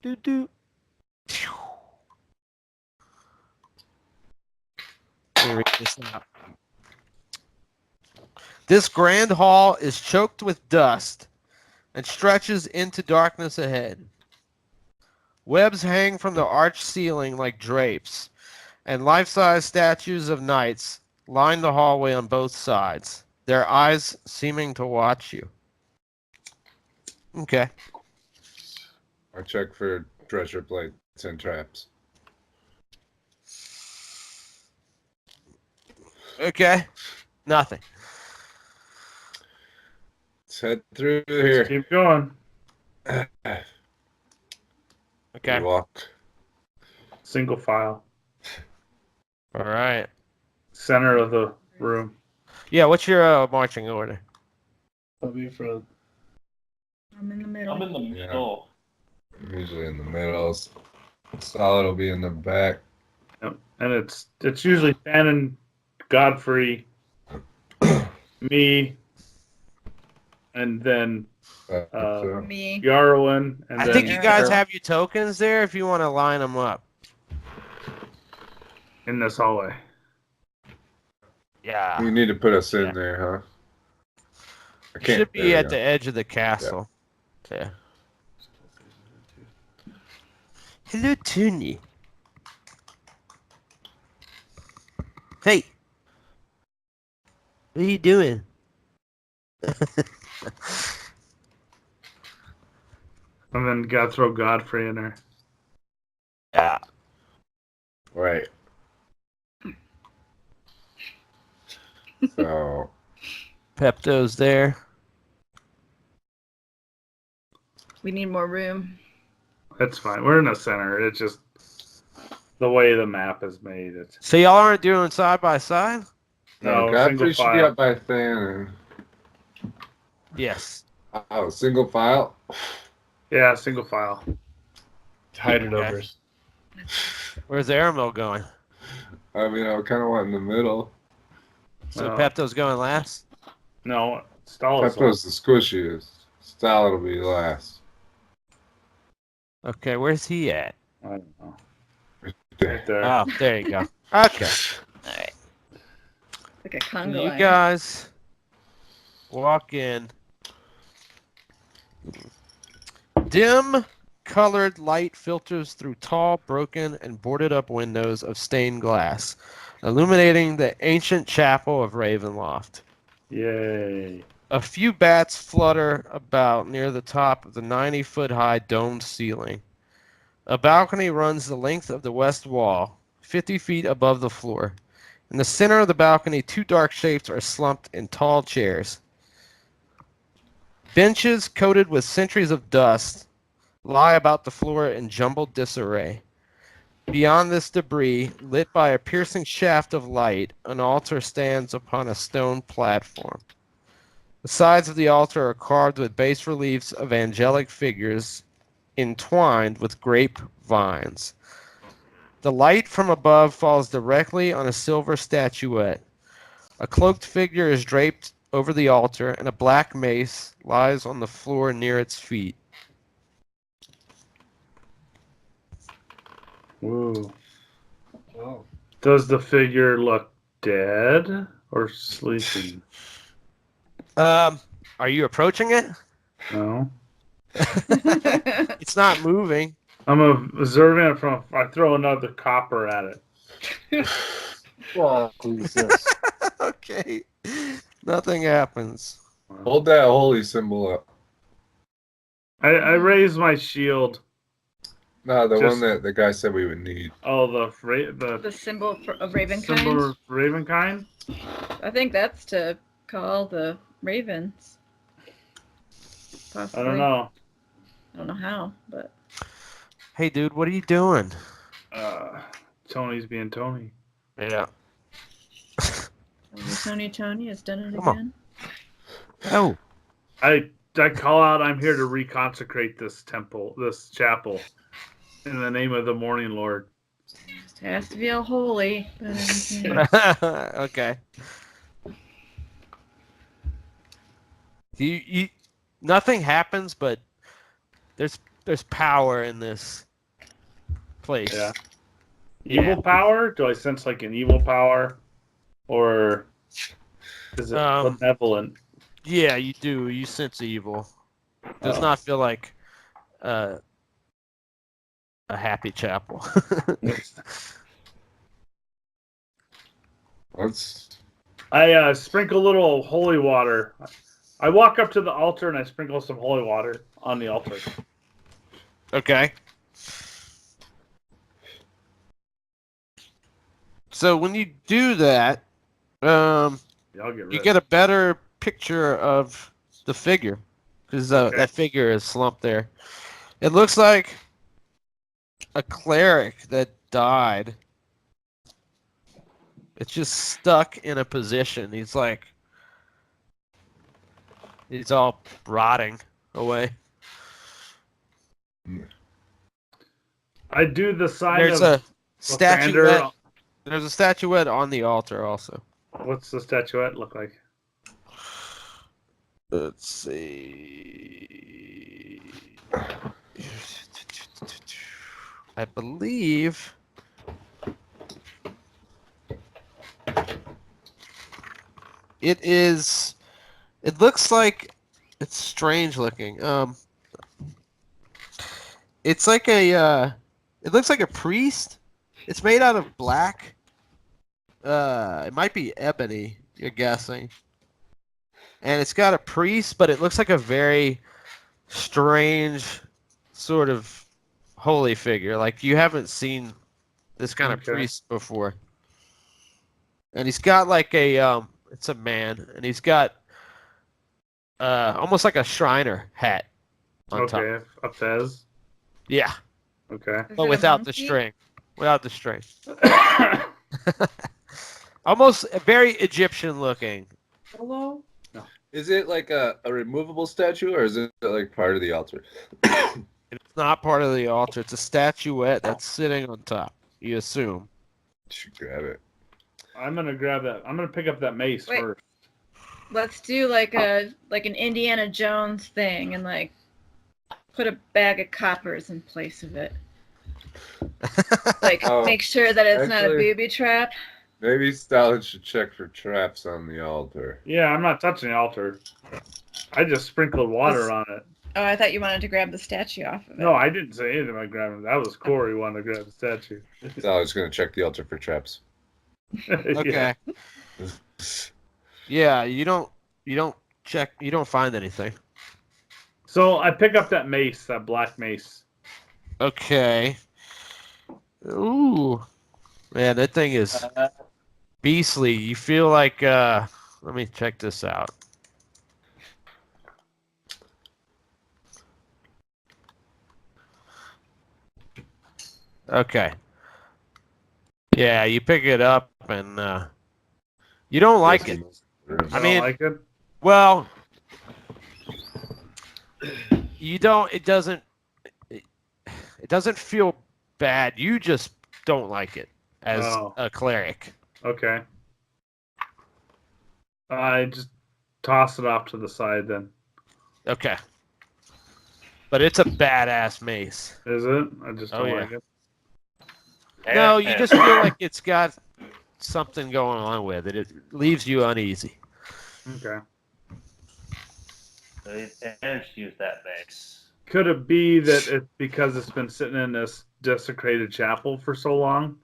Do. Let me read this out. This grand hall is choked with dust and stretches into darkness ahead. Webs hang from the arched ceiling like drapes, and life-size statues of knights line the hallway on both sides, their eyes seeming to watch you. Okay. I check for treasure plates and traps. Okay. Nothing. Let's head through Let's here. keep going. Okay. We walk. Single file. All right. Center of the room. Yeah, what's your marching order? I'll be in front. I'm in the middle. I'm in the middle. I'm usually in the middle. Solid will be in the back. Yep. And it's usually Shannon, Godfrey, me, and then So, Me. Yarwin, and I then think you guys Eric have your tokens there if you want to line them up. in this hallway. Yeah. you need to put us in Yeah. there, huh? I Should there be we at go. the edge of the castle. Yeah. Hello, Toonie. Hey. What are you doing? And then gotta throw Godfrey in there. Yeah. Right. So Pepto's there. We need more room. That's fine. We're in the center. It's just the way the map is made. It's So y'all aren't doing side by side? no Godfrey single should be file. up by Than. Yes. Oh, single file. Yeah, single file. Hiding Okay. numbers. Where's Aramil going? I mean, I kind of want in the middle. So Oh. Pepto's going last? No, Stalin's Pepto's the squishiest. Solid will be last. Okay, where's he at? I don't know. There. Right there. Oh, there you go. Okay. Alright. Like a So Congo you line. guys walk in. Dim colored light filters through tall, broken, and boarded up windows of stained glass, illuminating the ancient chapel of Ravenloft. Yay. A few bats flutter about near the top of the 90-foot-high domed ceiling. A balcony runs the length of the west wall, 50 feet above the floor. In the center of the balcony, 2 dark shapes are slumped in tall chairs. Benches coated with centuries of dust lie about the floor in jumbled disarray. Beyond this debris, lit by a piercing shaft of light, an altar stands upon a stone platform. The sides of the altar are carved with bas reliefs of angelic figures entwined with grape vines. The light from above falls directly on a silver statuette. A cloaked figure is draped over the altar, and a black mace lies on the floor near its feet. Whoa. Oh. Does the figure look dead or sleeping? Are you approaching it? No. It's not moving. I'm observing it from. I throw another copper at it. Oh, Jesus. Okay. Nothing happens. Hold that holy symbol up. I raise my shield. No, the Just- one that the guy said we would need. Oh, the The symbol of Ravenkind. symbol of Ravenkind. I think that's to call the ravens. Possibly. I don't know. I don't know how, but Hey, dude, what are you doing? Tony's being Tony. Yeah. Tony has done it Come on. again. Oh. I call out. I'm here to reconsecrate this temple, this chapel, in the name of the Morning Lord. It has to be all holy. But, yeah. Okay. You nothing happens, but there's power in this place. Yeah. Yeah. Evil power? Do I sense like an evil power, or is it benevolent? Yeah, you do. You sense evil. Does Oh. not feel like a happy chapel. Let's. I sprinkle a little holy water. I walk up to the altar and I sprinkle some holy water on the altar. Okay. So when you do that, Yeah, I'll get rid you of get it. a better picture of the figure, because Okay. that figure is slumped there. It looks like a cleric that died. It's just stuck in a position. He's all rotting away. I do the sign There's of a statuette. Lathander. There's a statuette on the altar also. What's the statuette look like? Let's see. I believe it is. It looks like it's strange looking. It's like a. It looks like a priest. It's made out of black. It might be ebony. You're guessing. And it's got a priest, but it looks like a very strange sort of holy figure. Like you haven't seen this kind of Okay. priest before. And he's got like a it's a man, and he's got almost like a Shriner hat on top. Okay, a fez. Yeah, Okay. Is but it a without the monkey? string. Without the string. Almost very Egyptian looking. Hello? Is it like a removable statue, or is it like part of the altar? It's not part of the altar. It's a statuette that's sitting on top. You assume. Should grab it. I'm gonna grab that. I'm gonna pick up that mace Wait. first. Let's do like an Indiana Jones thing and like put a bag of coppers in place of it. Like Oh, make sure that it's not a actually- booby trap. Maybe Stalin should check for traps on the altar. Yeah, I'm not touching the altar. I just sprinkled water on it. Oh, I thought you wanted to grab the statue off of it. No, I didn't say anything about grabbing it. That was Corey who wanted to grab the statue. Stalin's gonna check the altar for traps. Okay. Yeah, you don't check. You don't find anything. So I pick up that mace, that black mace. Okay. Ooh, man, that thing is beastly. You feel like let me check this out. Okay. Yeah, you pick it up and you don't like it. I I mean, don't like it. well, You don't. It doesn't. It doesn't feel bad. You just don't like it as Oh. a cleric. Okay. I just toss it off to the side then. Okay. But it's a badass mace. Is it? I just Oh, don't yeah. like it. No, you just feel like it's got something going on with it. It leaves you uneasy. Okay. So you managed to use that mace. Could it be that it's because it's been sitting in this desecrated chapel for so long?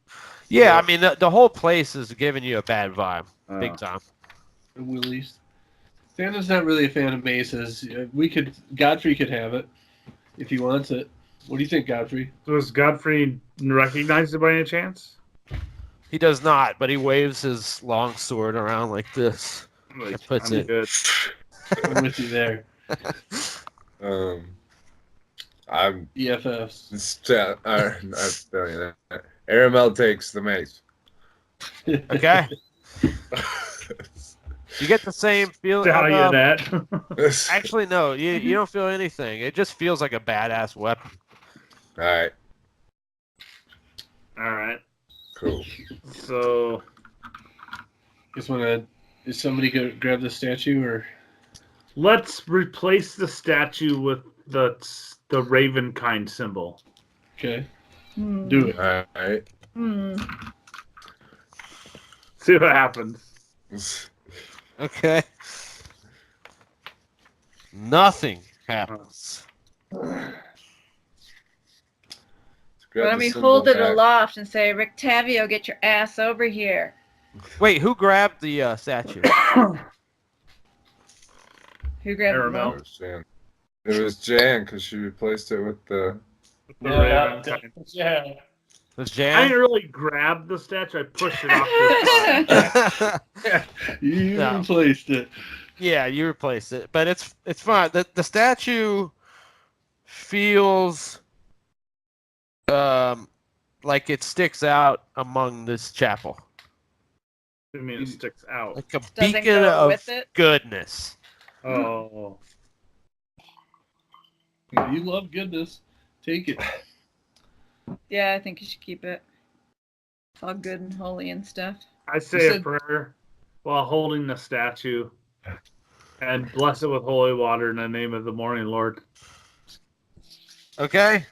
Yeah, I mean, the whole place is giving you a bad vibe. Oh. Big time. Willie's. Santa's not really a fan of maces. Godfrey could have it if he wants it. What do you think, Godfrey? Does Godfrey recognize it by any chance? He does not, but he waves his long sword around like this. Like, It puts I'm it- good. I'm with you there. I'm EFFs. I'm telling you that. Aramel takes the mace. Okay? You get the same feeling. Tell you that. Actually, no, you don't feel anything. It just feels like a badass weapon. All right, All right. cool. So Is somebody going to grab the statue or? let's replace the statue with the raven-kind symbol. Okay, Hmm. do it. All right. Hmm. See what happens. Okay? Nothing happens. Grab Why don't the we symbol hold it back. aloft and say, Rictavio, get your ass over here. Wait, who grabbed the statue? Who grabbed Caramel. the It was Jan. It was Jan because she replaced it with the. The Yeah, raven-kind. yeah. Was I Jan? didn't really grab the statue. I pushed it off to the side. You No. replaced it. Yeah, you replaced it, but it's fine. The statue feels like it sticks out among this chapel, I mean, it sticks out. like a Doesn't beacon go of with it? goodness. Oh. You love goodness. Take it. Yeah, I think you should keep it. It's all good and holy and stuff. I say a said- prayer while holding the statue and bless it with holy water in the name of the morning Lord. Okay.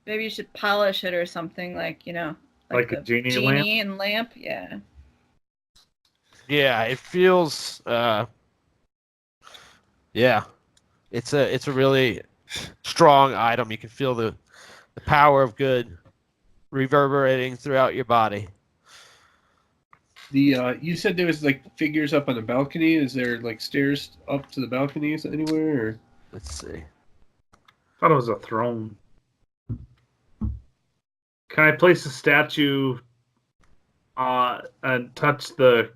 Maybe you should polish it or something like Like a the genie lamp? and lamp. Yeah. Yeah, it feels. Yeah, it's a really strong item. You can feel the power of good reverberating throughout your body. You said there was like figures up on the balcony. Is there like stairs up to the balconies anywhere? Or? Let's see. Thought it was a throne. Can I place a statue and touch the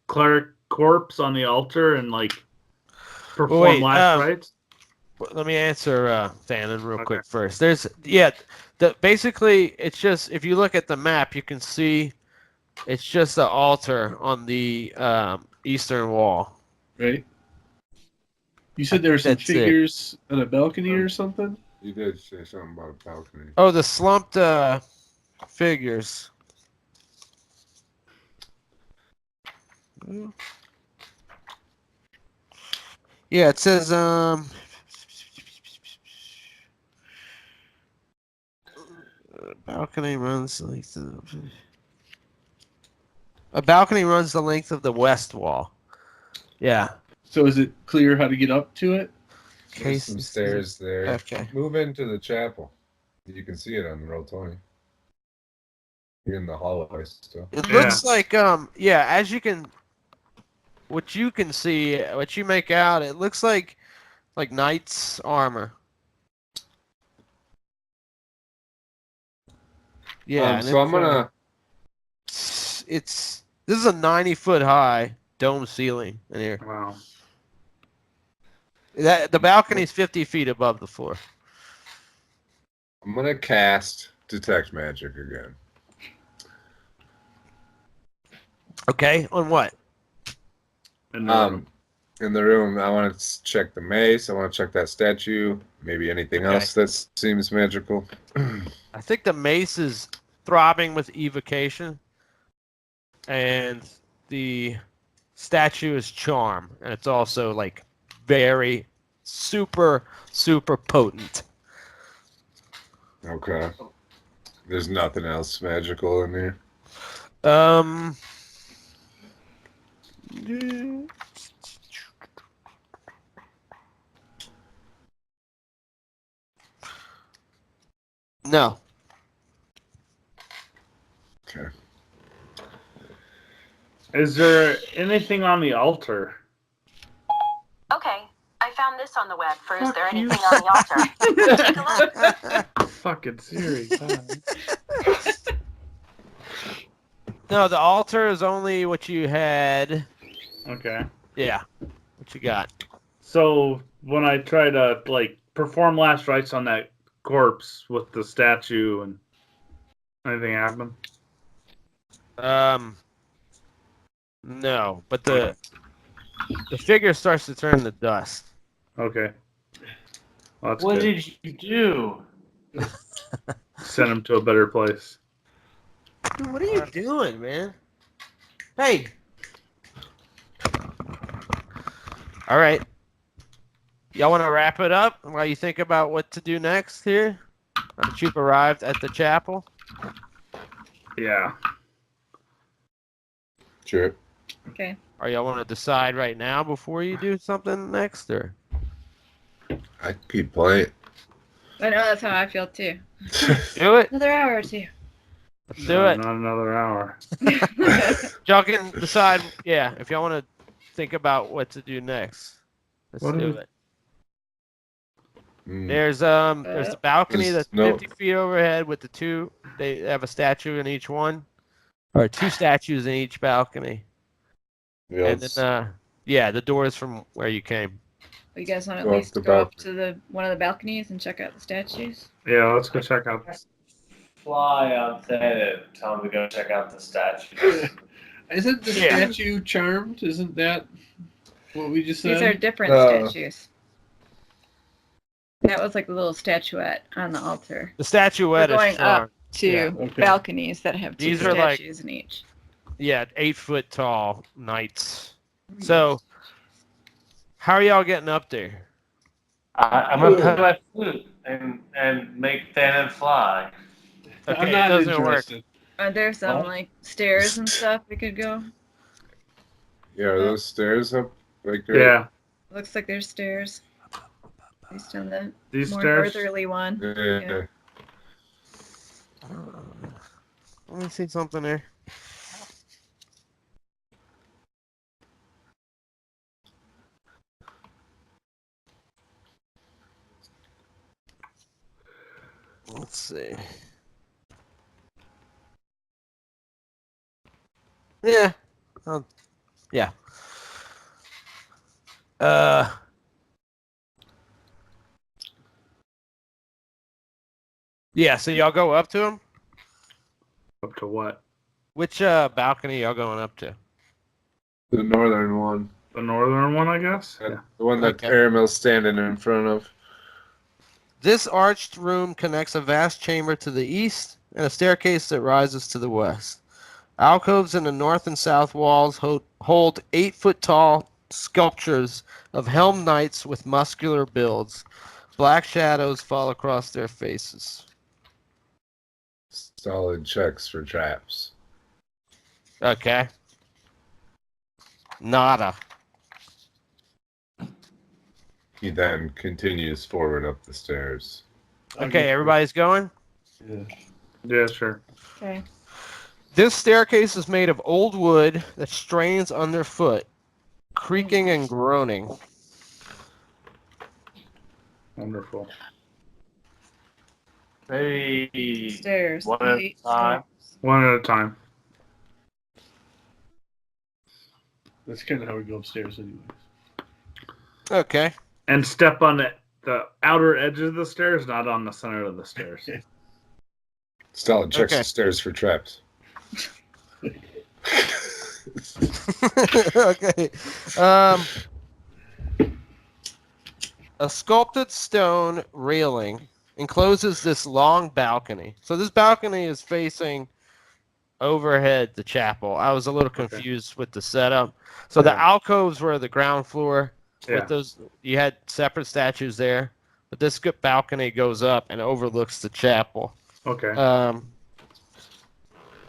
cleric corpse on the altar and like perform Wait, last rites? Let me answer Thanon real Okay. quick first. Basically it's just if you look at the map, you can see it's just the altar on the eastern wall. Right. You said there were some That's it. figures on a balcony or something. You did say something about a balcony. Oh, the slumped figures. Yeah, it says balcony runs the length of a balcony runs the length of the west wall. Yeah. So is it clear how to get up to it? There's some stairs there. Okay. Move into the chapel. You can see it on roll 20. You're in the hallway still. It Yeah. looks like as you can what you can see, what you make out, it looks like knight's armor. Yeah, and so I'm gonna. this is a 90-foot high dome ceiling in here. Wow. The balcony's 50 feet above the floor. I'm gonna cast detect magic again. Okay, on what? In the room. in the room. I want to check the mace. I want to check that statue. Maybe anything else that seems magical. I think the mace is throbbing with evocation, and the statue is charm, and it's also like very super potent. Okay. There's nothing else magical in here. No. Okay. Is there anything on the altar? Okay, I found this on the web for is Fuck there you. anything on the altar? Take a look. Fucking Siri. God. No, the altar is only what you had. Okay. Yeah. What you got? So when I try to like perform last rites on that corpse with the statue and anything happen? No, but the figure starts to turn to dust. Okay. Well, that's What good. did you do? Send him to a better place. Dude, what are you doing, man? Hey. All right. Y'all want to wrap it up while you think about what to do next here? Now that you've arrived at the chapel. Yeah. Sure. Okay. Or y'all want to decide right now before you do something next, or? I keep playing. I know that's how I feel too. Do it. Another hour or two. Let's do it. Not another hour. Y'all can decide, yeah, if y'all want to think about what to do next. Let's What do is- it. Mm. There's the balcony There's that's no- 50 feet overhead with the two. They have a statue in each one, or two statues in each balcony. Yeah, And then, yeah, the doors from where you came. You guys want to Go at up least the go up balcony. to the one of the balconies and check out the statues? Yeah, let's go check out. Fly outside and tell him to go check out the statue. Isn't the Yeah. statue charmed? Isn't that what we just said? These are different statues. That was like a little statuette on the altar. The statuette We're going is strong. up to Yeah. Okay. balconies that have two These are like- statues in each. Yeah, 8-foot tall knights. So, how are y'all getting up there? I'm gonna play my flute and make Thanon fly. Okay, I'm it not doesn't interested. Are there some Oh. like stairs and stuff we could go? Yeah, are those stairs up? Like, right? Yeah. Looks like there's stairs. At least on the These more stairs. northerly one. Yeah. Let me see something there. Let's see. Yeah. Yeah. Yeah, so y'all go up to him? Up to what? Which balcony y'all going up to? The northern one. The northern one, I guess. The Yeah. one that Okay. Aramel's standing in front of. This arched room connects a vast chamber to the east and a staircase that rises to the west. Alcoves in the north and south walls hold 8-foot tall sculptures of helmed knights with muscular builds. Black shadows fall across their faces. Solid checks for traps. Okay. Nada. He then continues forward up the stairs. Okay, everybody's going? Yeah. Yeah, sure. Okay. This staircase is made of old wood that strains underfoot, creaking and groaning. Wonderful. Maybe Stairs. one at a 8 time. stairs. One at a time. That's kind of how we go upstairs, anyways. Okay. And step on the outer edge of the stairs, not on the center of the stairs. Solid checks Okay. the stairs for traps. Okay. A sculpted stone railing encloses this long balcony. So this balcony is facing overhead the chapel. I was a little confused with the setup. So the alcoves were the ground floor. Yeah. With those, you had separate statues there, but this good balcony goes up and overlooks the chapel. Okay.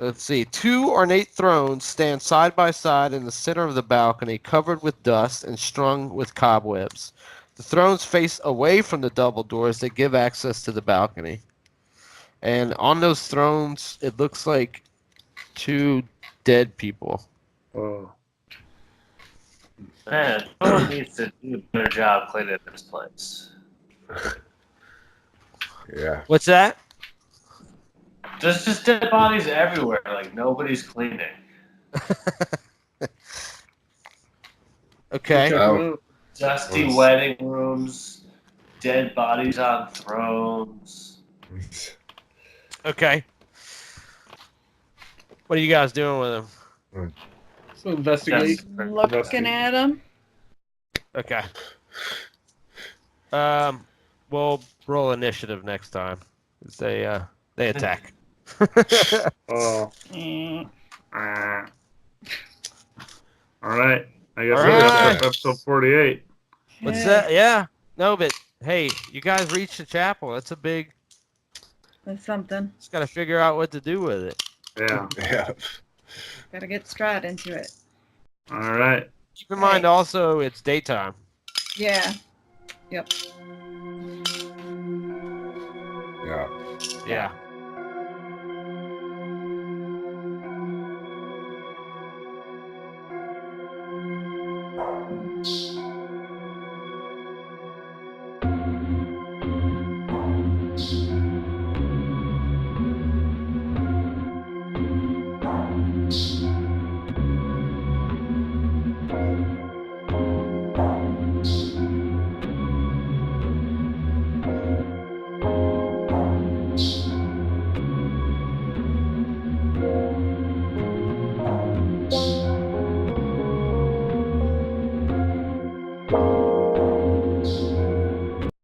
Let's see. 2 ornate thrones stand side by side in the center of the balcony, covered with dust and strung with cobwebs. The thrones face away from the double doors that give access to the balcony. And on those thrones, it looks like 2 dead people. Oh. Man, someone needs to do a better job cleaning this place. Yeah. What's that? There's just dead bodies everywhere. Like nobody's cleaning. Okay. Check 'em out. Dusty Nice. wedding rooms, dead bodies on thrones. Okay. What are you guys doing with them? So investigate. Just- Looking at them. Okay. We'll roll initiative next time. They attack. Oh. Mm. All right. I guess All that's right. episode 48. What's that? Yeah. No, but hey, you guys reached the chapel. That's a big. That's something. Just got to figure out what to do with it. Yeah. Yeah. Gotta get Strahd into it. All right. Keep in mind also it's daytime. Yeah. Yep. Yeah. Yeah.